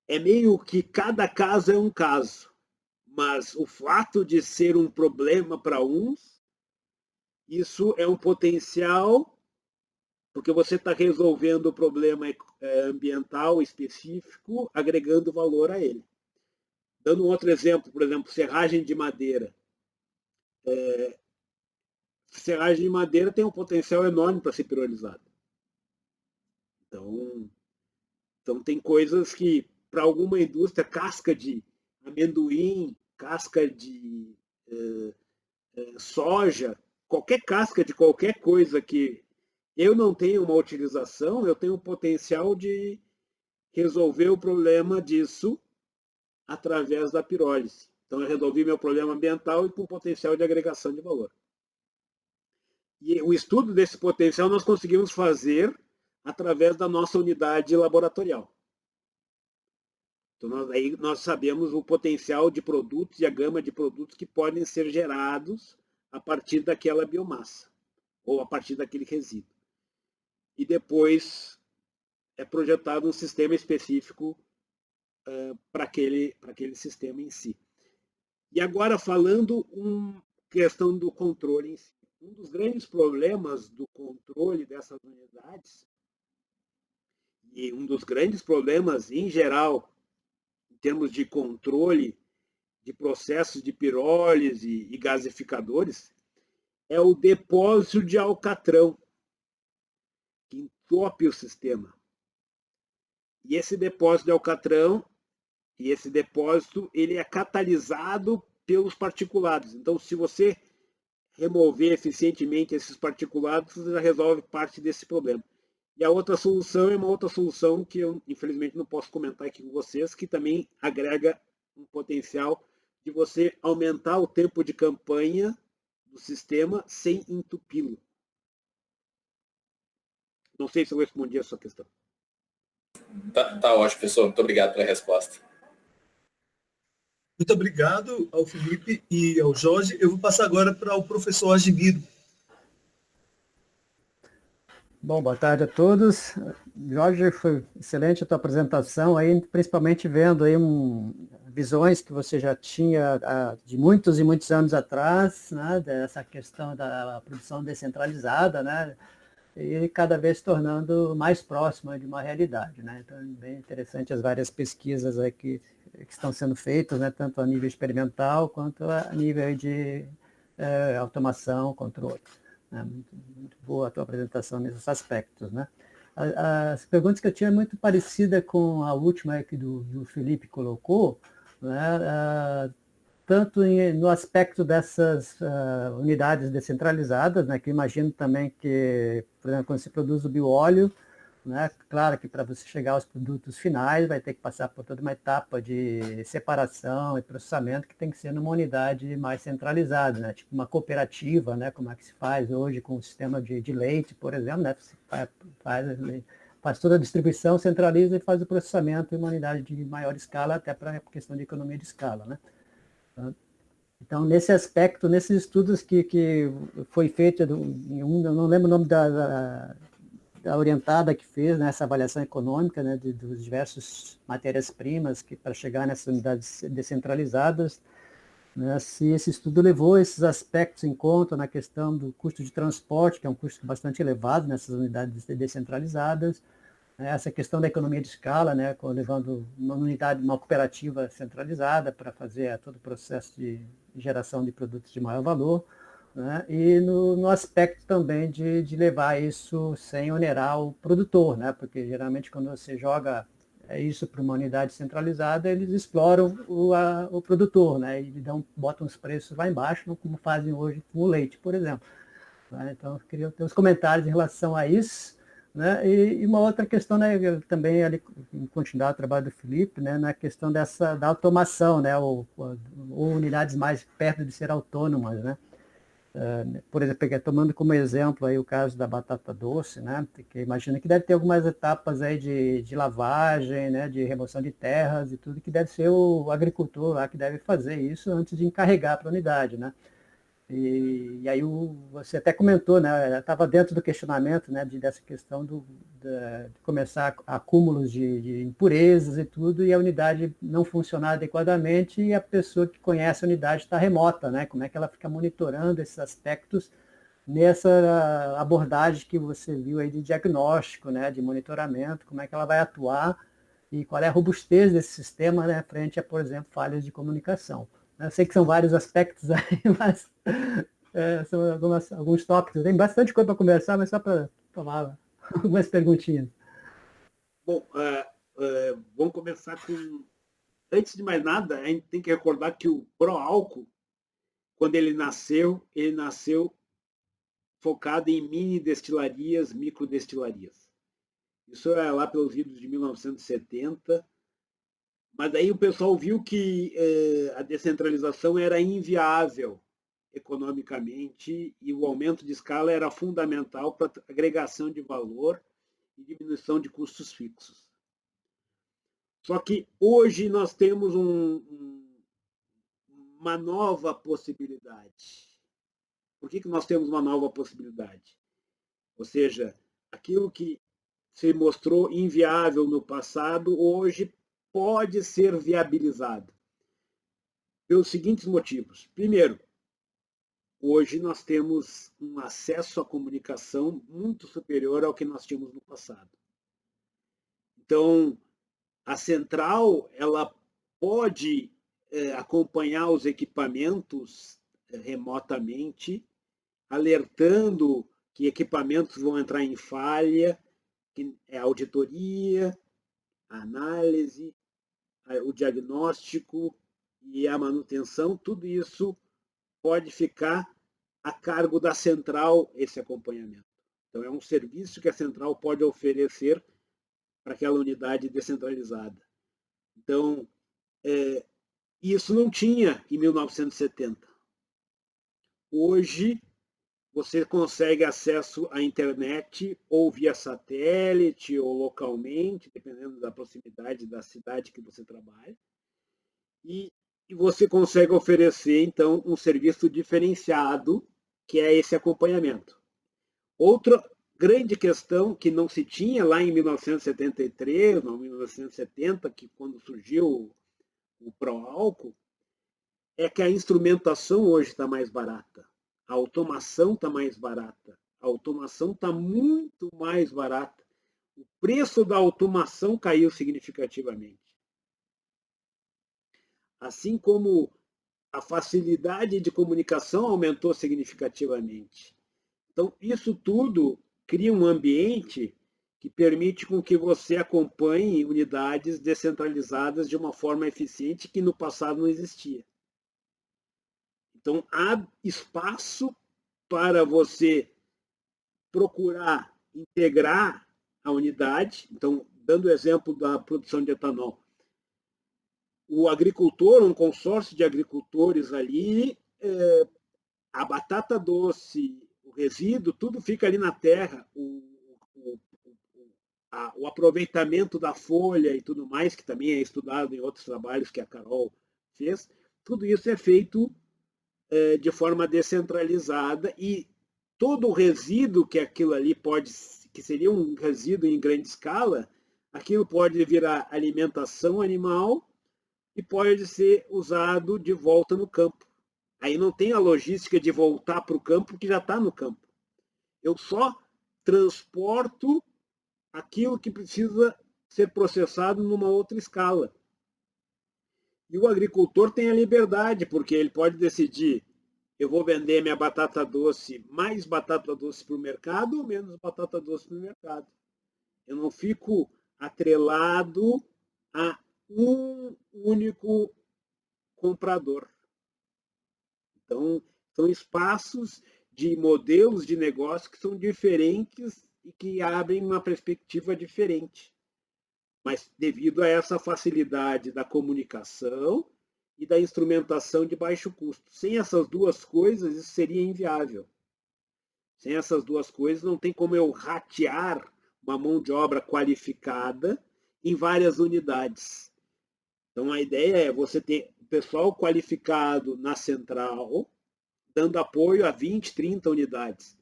é meio que cada caso é um caso, mas o fato de ser um problema para uns, isso é um potencial, porque você está resolvendo o problema ambiental específico, agregando valor a ele. Dando um outro exemplo, por exemplo, serragem de madeira. Serragem de madeira tem um potencial enorme para ser pirolizada. Então tem coisas que, para alguma indústria, casca de amendoim, casca de soja, qualquer casca de qualquer coisa que eu não tenho uma utilização, eu tenho o potencial de resolver o problema disso através da pirólise. Então, eu resolvi meu problema ambiental e com potencial de agregação de valor. E o estudo desse potencial nós conseguimos fazer através da nossa unidade laboratorial. Então, nós sabemos o potencial de produtos e a gama de produtos que podem ser gerados a partir daquela biomassa ou a partir daquele resíduo. E depois é projetado um sistema específico para aquele sistema em si. E agora, falando questão do controle em si. Um dos grandes problemas do controle dessas unidades, e um dos grandes problemas em geral, em termos de controle de processos de pirólise e gasificadores, é o depósito de alcatrão, que entope o sistema. E esse depósito de alcatrão, ele é catalisado pelos particulados. Então, se você remover eficientemente esses particulados, você já resolve parte desse problema. E a outra solução é uma outra solução que eu, infelizmente, não posso comentar aqui com vocês, que também agrega um potencial de você aumentar o tempo de campanha do sistema sem entupi-lo. Não sei se eu respondi a sua questão. Tá ótimo, professor. Muito obrigado pela resposta. Muito obrigado ao Felipe e ao Jorge. Eu vou passar agora para o professor Argimiro. Bom, boa tarde a todos. Jorge, foi excelente a tua apresentação, aí, principalmente vendo aí visões que você já tinha de muitos e muitos anos atrás, né, dessa questão da produção descentralizada, né, e cada vez se tornando mais próxima de uma realidade, né? Então, é bem interessante as várias pesquisas aí que estão sendo feitas, né? Tanto a nível experimental quanto a nível de automação, controle. Né? Muito boa a tua apresentação nesses aspectos, né? As perguntas que eu tinha é muito parecida com a última que do Felipe colocou, né? Tanto no aspecto dessas unidades descentralizadas, né, que eu imagino também que, por exemplo, quando se produz o bioóleo, né, claro que para você chegar aos produtos finais vai ter que passar por toda uma etapa de separação e processamento que tem que ser numa unidade mais centralizada, né, tipo uma cooperativa, né, como é que se faz hoje com o sistema de leite, por exemplo, né, você faz toda a distribuição, centraliza e faz o processamento em uma unidade de maior escala, até para a questão de economia de escala, né. Então, nesse aspecto, nesses estudos que foi feito, eu não lembro o nome da orientada que fez, né, essa avaliação econômica, né, dos diversos matérias-primas para chegar nessas unidades descentralizadas, né, se esse estudo levou esses aspectos em conta na questão do custo de transporte, que é um custo bastante elevado nessas unidades descentralizadas, essa questão da economia de escala, né, levando uma unidade, uma cooperativa centralizada para fazer todo o processo de geração de produtos de maior valor, né, e no aspecto também de levar isso sem onerar o produtor, né, porque geralmente quando você joga isso para uma unidade centralizada, eles exploram o produtor, né, e botam os preços lá embaixo, como fazem hoje com o leite, por exemplo. Né. Então, eu queria ter uns comentários em relação a isso. Né? E uma outra questão, né, também ali, em continuar o trabalho do Felipe, né, na questão da automação, né, ou unidades mais perto de ser autônomas, né? Por exemplo, tomando como exemplo aí o caso da batata doce, né, que imagino que deve ter algumas etapas aí de lavagem, né, de remoção de terras e tudo, que deve ser o agricultor lá que deve fazer isso antes de encarregar para a unidade, né? E aí você até comentou, né? Estava dentro do questionamento, né? Dessa questão de começar acúmulos de impurezas e tudo, e a unidade não funcionar adequadamente e a pessoa que conhece a unidade está remota, né? Como é que ela fica monitorando esses aspectos nessa abordagem que você viu aí de diagnóstico, né? De monitoramento, como é que ela vai atuar e qual é a robustez desse sistema, né? Frente a, por exemplo, falhas de comunicação. Eu sei que são vários aspectos aí, mas são alguns tópicos. Tem bastante coisa para conversar, mas só para tomar algumas perguntinhas. Bom, vamos começar com... Antes de mais nada, a gente tem que recordar que o pró-álcool, quando ele nasceu focado em mini-destilarias, microdestilarias. Isso é lá pelos idos de 1970. Mas aí o pessoal viu que a descentralização era inviável economicamente e o aumento de escala era fundamental para a agregação de valor e diminuição de custos fixos. Só que hoje nós temos uma nova possibilidade. Por que nós temos uma nova possibilidade? Ou seja, aquilo que se mostrou inviável no passado, hoje pode ser viabilizado pelos seguintes motivos. Primeiro, hoje nós temos um acesso à comunicação muito superior ao que nós tínhamos no passado. Então, a central ela pode acompanhar os equipamentos remotamente, alertando que equipamentos vão entrar em falha, que é a auditoria, a análise, o diagnóstico e a manutenção, tudo isso pode ficar a cargo da central, esse acompanhamento. Então, é um serviço que a central pode oferecer para aquela unidade descentralizada. Então, isso não tinha em 1970. Hoje, você consegue acesso à internet ou via satélite ou localmente, dependendo da proximidade da cidade que você trabalha, e você consegue oferecer, então, um serviço diferenciado, que é esse acompanhamento. Outra grande questão que não se tinha lá em 1973, ou 1970, que quando surgiu o pró-álcool, é que a instrumentação hoje está mais barata, a automação está mais barata, A automação está muito mais barata. O preço da automação caiu significativamente. Assim como a facilidade de comunicação aumentou significativamente. Então, isso tudo cria um ambiente que permite com que você acompanhe unidades descentralizadas de uma forma eficiente que no passado não existia. Então, há espaço para você procurar integrar a unidade. Então, dando o exemplo da produção de etanol, o agricultor, um consórcio de agricultores ali, a batata doce, o resíduo, tudo fica ali na terra, o aproveitamento da folha e tudo mais, que também é estudado em outros trabalhos que a Carol fez, tudo isso é feito de forma descentralizada e todo o resíduo que aquilo ali pode, que seria um resíduo em grande escala, aquilo pode virar alimentação animal e pode ser usado de volta no campo. Aí não tem a logística de voltar para o campo que já está no campo. Eu só transporto aquilo que precisa ser processado numa outra escala. E o agricultor tem a liberdade, porque ele pode decidir: eu vou vender minha batata doce, mais batata doce para o mercado ou menos batata doce para o mercado. Eu não fico atrelado a um único comprador. Então, são espaços de modelos de negócio que são diferentes e que abrem uma perspectiva diferente. Mas devido a essa facilidade da comunicação e da instrumentação de baixo custo. Sem essas duas coisas, isso seria inviável. Sem essas duas coisas, não tem como eu ratear uma mão de obra qualificada em várias unidades. Então, a ideia é você ter o pessoal qualificado na central, dando apoio a 20, 30 unidades.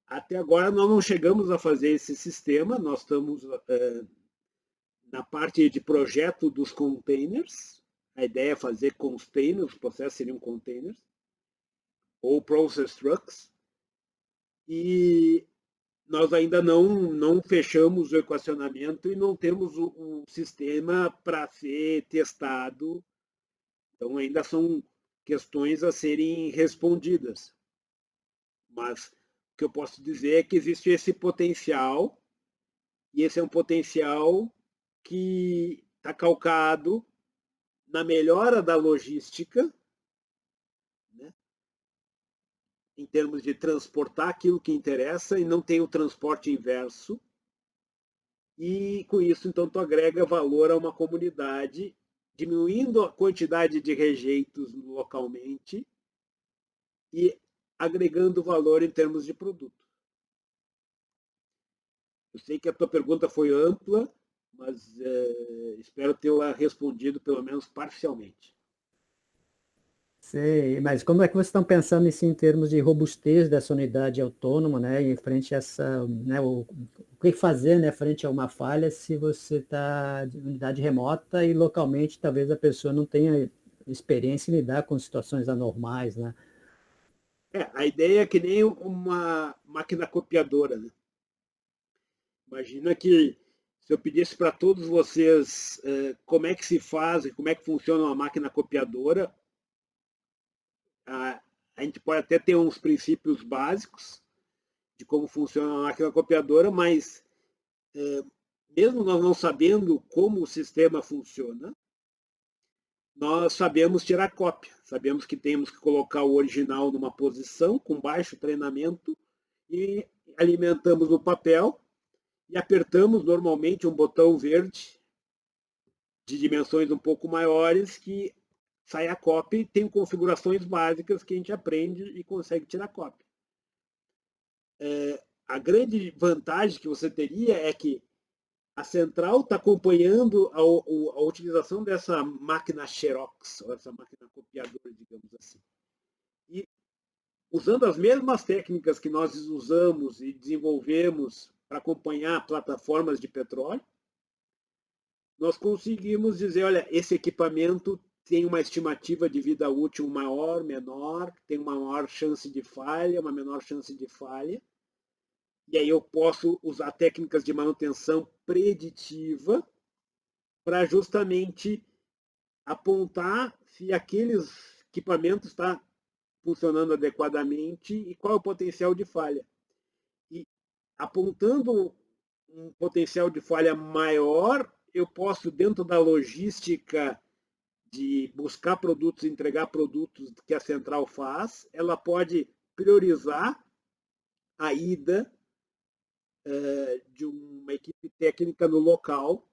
Até agora, nós não chegamos a fazer esse sistema, nós estamos na parte de projeto dos containers. A ideia é fazer containers, os processos seriam containers, ou process trucks, e nós ainda não fechamos o equacionamento e não temos o sistema para ser testado. Então, ainda são questões a serem respondidas. Mas o que eu posso dizer é que existe esse potencial, e esse é um potencial que está calcado na melhora da logística, né, em termos de transportar aquilo que interessa e não tem o transporte inverso. E com isso, então, tu agrega valor a uma comunidade, diminuindo a quantidade de rejeitos localmente e agregando valor em termos de produto. Eu sei que a tua pergunta foi ampla, mas espero tê-la respondido pelo menos parcialmente. Sei, mas como é que vocês estão pensando nisso em termos de robustez dessa unidade autônoma, né, em frente a essa, né, o que fazer, né, frente a uma falha se você está de unidade remota e localmente talvez a pessoa não tenha experiência em lidar com situações anormais, né? A ideia é que nem uma máquina copiadora, né? Imagina que se eu pedisse para todos vocês como é que se faz e como é que funciona uma máquina copiadora, a gente pode até ter uns princípios básicos de como funciona uma máquina copiadora, mas mesmo nós não sabendo como o sistema funciona, nós sabemos tirar cópia. Sabemos que temos que colocar o original numa posição com baixo treinamento e alimentamos o papel e apertamos normalmente um botão verde de dimensões um pouco maiores que sai a cópia e tem configurações básicas que a gente aprende e consegue tirar cópia. A grande vantagem que você teria é que a central está acompanhando a utilização dessa máquina Xerox, ou essa máquina copiadora, digamos assim. E usando as mesmas técnicas que nós usamos e desenvolvemos para acompanhar plataformas de petróleo, nós conseguimos dizer, olha, esse equipamento tem uma estimativa de vida útil maior, menor, tem uma maior chance de falha, uma menor chance de falha. E aí eu posso usar técnicas de manutenção preditiva para justamente apontar se aqueles equipamentos estão funcionando adequadamente e qual é o potencial de falha. E apontando um potencial de falha maior, eu posso, dentro da logística de buscar produtos, entregar produtos que a central faz, ela pode priorizar a ida de uma equipe técnica no local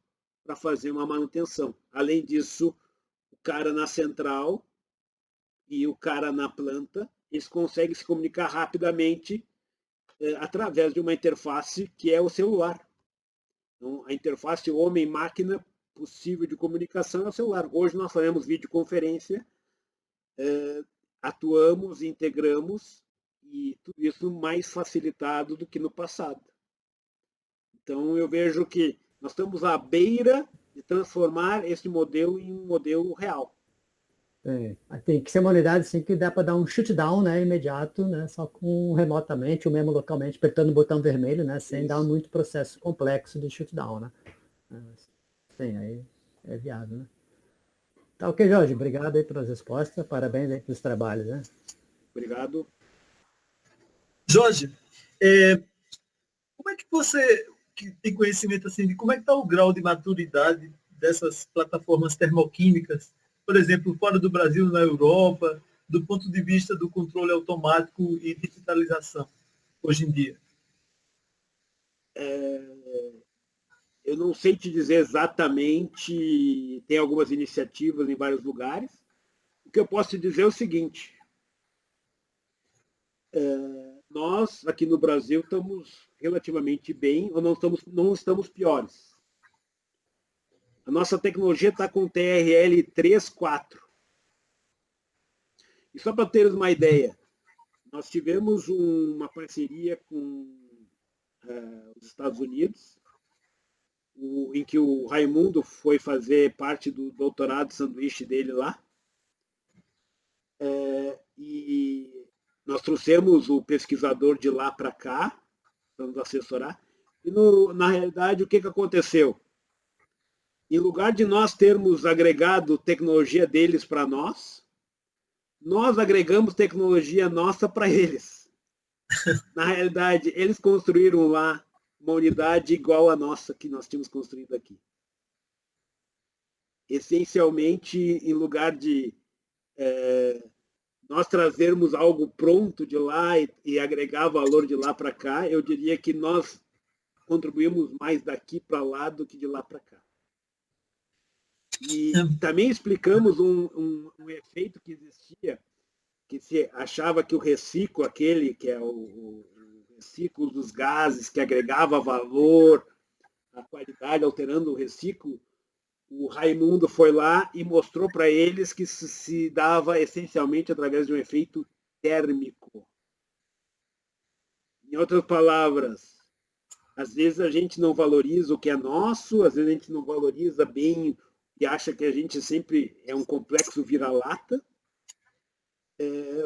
para fazer uma manutenção. Além disso, o cara na central e o cara na planta, eles conseguem se comunicar rapidamente através de uma interface que é o celular. Então, a interface homem-máquina possível de comunicação é o celular. Hoje nós fazemos videoconferência, atuamos, integramos, e tudo isso mais facilitado do que no passado. Então, eu vejo que nós estamos à beira de transformar esse modelo em um modelo real. Tem que ser uma unidade assim, que dá para dar um shutdown, né, imediato, né, só com remotamente ou mesmo localmente, apertando o botão vermelho, né, sem dar muito processo complexo de shutdown. Né? Sim, aí é viável. Né? Tá ok, Jorge. Obrigado aí pelas respostas. Parabéns aí pelos trabalhos. Né? Obrigado. Jorge, como é que você que tem conhecimento assim de como é que está o grau de maturidade dessas plataformas termoquímicas, por exemplo, fora do Brasil, na Europa, do ponto de vista do controle automático e digitalização, hoje em dia? Eu não sei te dizer exatamente, tem algumas iniciativas em vários lugares. O que eu posso te dizer é o seguinte, nós aqui no Brasil estamos relativamente bem, ou não estamos piores. A nossa tecnologia está com TRL 3.4. E só para teres uma ideia, nós tivemos uma parceria com os Estados Unidos, em que o Raimundo foi fazer parte do doutorado sanduíche dele lá. E nós trouxemos o pesquisador de lá para cá, para nos assessorar. E, na realidade, o que aconteceu? Em lugar de nós termos agregado tecnologia deles para nós agregamos tecnologia nossa para eles. Na realidade, eles construíram lá uma unidade igual à nossa que nós tínhamos construído aqui. Essencialmente, em lugar de nós trazermos algo pronto de lá e agregar valor de lá para cá, eu diria que nós contribuímos mais daqui para lá do que de lá para cá. E também explicamos um efeito que existia, que se achava que o reciclo, aquele que é o reciclo dos gases, que agregava valor, a qualidade, alterando o reciclo, o Raimundo foi lá e mostrou para eles que se dava essencialmente através de um efeito térmico. Em outras palavras, às vezes a gente não valoriza o que é nosso, às vezes a gente não valoriza bem e acha que a gente sempre é um complexo vira-lata,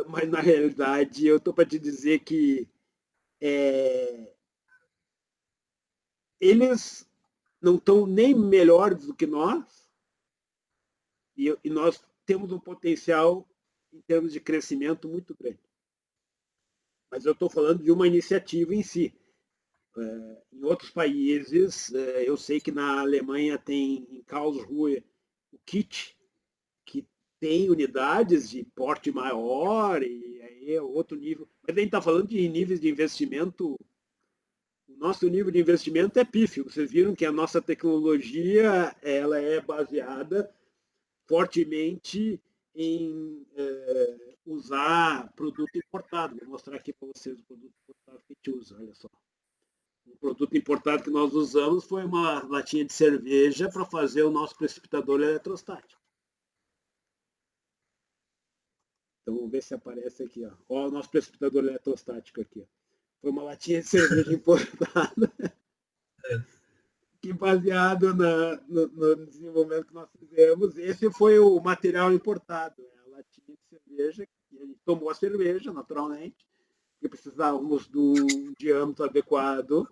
mas na realidade eu estou para te dizer que eles não estão nem melhores do que nós, e nós temos um potencial em termos de crescimento muito grande. Mas eu estou falando de uma iniciativa em si. Em outros países, eu sei que na Alemanha tem em Karlsruhe o KIT, que tem unidades de porte maior, e aí é outro nível. Mas a gente está falando de níveis de investimento. O nosso nível de investimento é pífio. Vocês viram que a nossa tecnologia ela é baseada fortemente em usar produto importado. Vou mostrar aqui para vocês o produto importado que a gente usa, olha só. O produto importado que nós usamos foi uma latinha de cerveja para fazer o nosso precipitador eletrostático. Então vamos ver se aparece aqui. Ó o nosso precipitador eletrostático aqui. Ó. Foi uma latinha de cerveja importada. que baseado no desenvolvimento que nós fizemos, esse foi o material importado, a latinha de cerveja, e a gente tomou a cerveja, naturalmente, porque precisávamos do diâmetro adequado,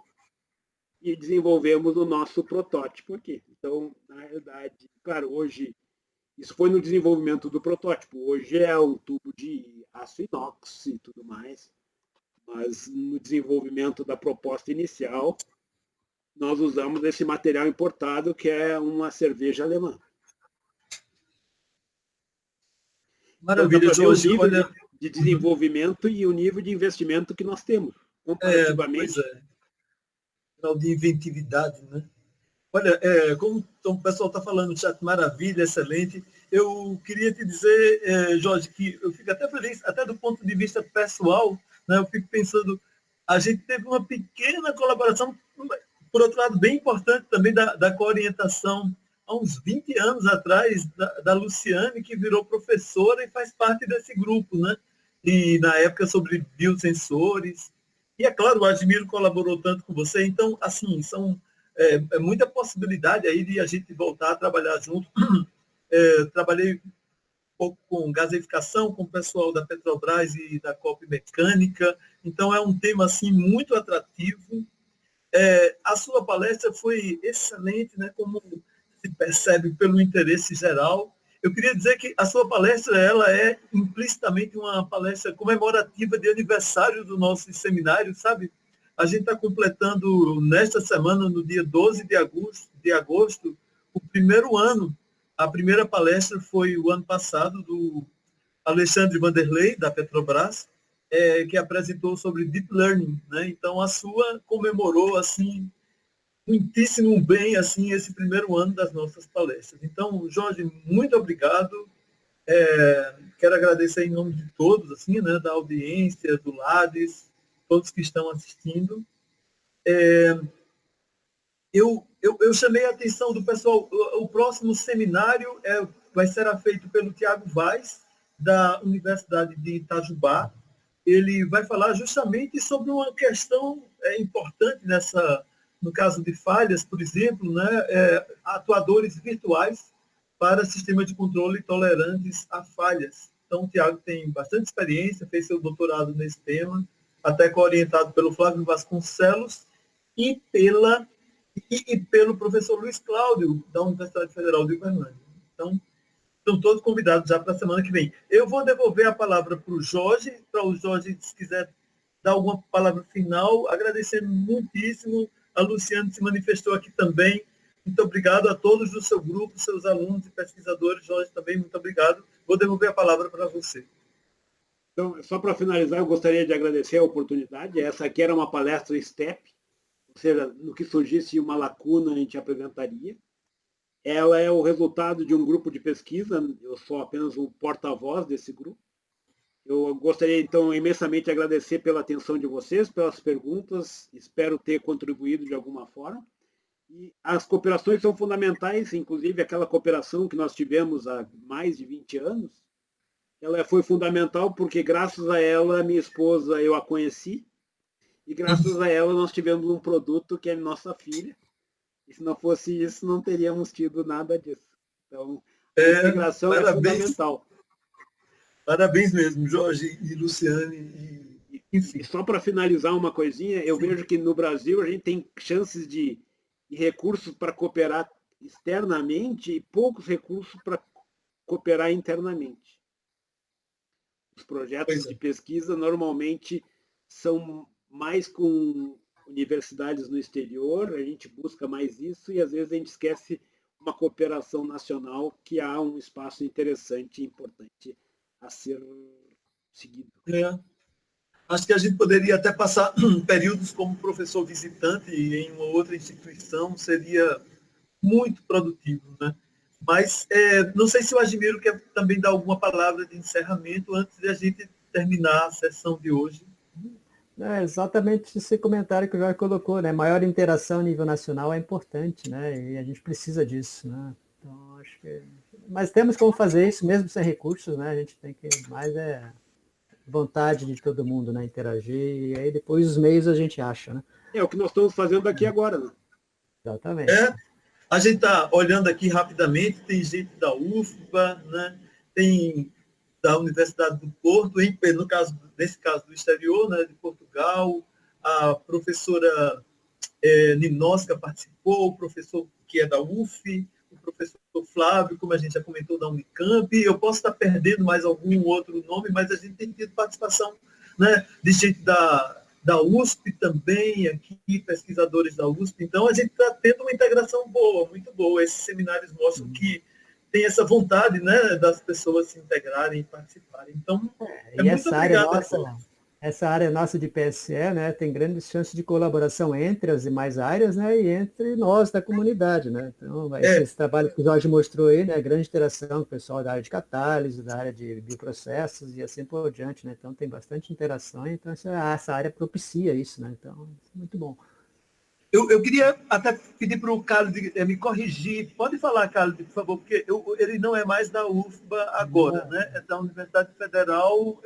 e desenvolvemos o nosso protótipo aqui. Então, na realidade, claro, hoje, isso foi no desenvolvimento do protótipo, hoje é um tubo de aço inox e tudo mais, mas no desenvolvimento da proposta inicial, nós usamos esse material importado, que é uma cerveja alemã. Maravilha, então, Jorge. O nível olha... de desenvolvimento e o nível de investimento que nós temos, comparativamente. Pois é. De inventividade, né? Olha, como o pessoal está falando no chat, maravilha, excelente. Eu queria te dizer, Jorge, que eu fico até feliz, até do ponto de vista pessoal, né? Eu fico pensando, a gente teve uma pequena colaboração, por outro lado, bem importante também da coorientação, há uns 20 anos atrás, da Luciane, que virou professora e faz parte desse grupo, né? E na época sobre biosensores. E, é claro, o Admiro colaborou tanto com você. Então, assim, são muita possibilidade aí de a gente voltar a trabalhar junto. Trabalhei um pouco com gaseificação, com o pessoal da Petrobras e da Coop Mecânica. Então, é um tema, assim, muito atrativo. A sua palestra foi excelente, né? Como se percebe pelo interesse geral. Eu queria dizer que a sua palestra ela é implicitamente uma palestra comemorativa de aniversário do nosso seminário, sabe? A gente está completando, nesta semana, no dia 12 de agosto, o primeiro ano. A primeira palestra foi o ano passado, do Alexandre Vanderlei, da Petrobras, que apresentou sobre Deep Learning, né? Então, a sua comemorou, assim, muitíssimo bem assim esse primeiro ano das nossas palestras. Então, Jorge, muito obrigado. Quero agradecer em nome de todos, assim, né, da audiência, do Lades, todos que estão assistindo. Eu chamei a atenção do pessoal. O próximo seminário vai ser feito pelo Tiago Vaz, da Universidade de Itajubá. Ele vai falar justamente sobre uma questão importante no caso de falhas, por exemplo, né, atuadores virtuais para sistemas de controle tolerantes a falhas. Então, o Tiago tem bastante experiência, fez seu doutorado nesse tema, até orientado pelo Flávio Vasconcelos e pelo professor Luiz Cláudio, da Universidade Federal de Uberlândia. Então, estão todos convidados já para a semana que vem. Eu vou devolver a palavra para o Jorge, se quiser dar alguma palavra final, agradecendo muitíssimo. A Luciane se manifestou aqui também. Muito obrigado a todos do seu grupo, seus alunos e pesquisadores. Jorge, também, muito obrigado. Vou devolver a palavra para você. Então, só para finalizar, eu gostaria de agradecer a oportunidade. Essa aqui era uma palestra STEP, ou seja, no que surgisse uma lacuna, a gente apresentaria. Ela é o resultado de um grupo de pesquisa, eu sou apenas o porta-voz desse grupo. Eu gostaria, então, imensamente de agradecer pela atenção de vocês, pelas perguntas, espero ter contribuído de alguma forma. E as cooperações são fundamentais, inclusive aquela cooperação que nós tivemos há mais de 20 anos, ela foi fundamental porque, graças a ela, minha esposa, eu a conheci, e graças a ela nós tivemos um produto que é nossa filha, e se não fosse isso, não teríamos tido nada disso. Então, a integração é fundamental. Parabéns mesmo, Jorge e Luciane. Enfim. E só para finalizar uma coisinha, eu vejo que no Brasil a gente tem chances de recursos para cooperar externamente e poucos recursos para cooperar internamente. Os projetos de pesquisa normalmente são mais com universidades no exterior, a gente busca mais isso e às vezes a gente esquece uma cooperação nacional que há um espaço interessante e importante a ser seguido. Acho que a gente poderia até passar períodos como professor visitante em uma outra instituição, seria muito produtivo, né? Mas não sei se o Admiro quer também dar alguma palavra de encerramento antes de a gente terminar a sessão de hoje. É exatamente esse comentário que o Jorge colocou, né? Maior interação a nível nacional é importante, né? E a gente precisa disso, né? Então, acho que... Mas temos como fazer isso mesmo sem recursos, né? A gente tem que mais vontade de todo mundo, né? Interagir, e aí depois os meios a gente acha, né? É o que nós estamos fazendo aqui agora, né? Exatamente. A gente está olhando aqui rapidamente, tem gente da UFBA, né? Tem da Universidade do Porto, nesse caso do exterior, né, de Portugal, a professora Ninoska participou, o professor que é da UF, o professor Flávio, como a gente já comentou, da Unicamp. Eu posso estar perdendo mais algum outro nome, mas a gente tem tido participação, né, de gente da USP também, aqui, pesquisadores da USP. Então, a gente está tendo uma integração boa, muito boa. Esses seminários mostram que tem essa vontade, né, das pessoas se integrarem e participarem. Então, e essa área nossa de PSE, né, tem grandes chances de colaboração entre as demais áreas, né, e entre nós da comunidade, né. Então, esse trabalho que o Jorge mostrou aí, né, grande interação com o pessoal da área de catálise, da área de bioprocessos e assim por diante, né. Então, tem bastante interação, então essa área propicia isso, né. Então, muito bom. Eu queria até pedir para o Carlos me corrigir. Pode falar, Carlos, por favor, porque ele não é mais da UFBA agora, né? É da Universidade Federal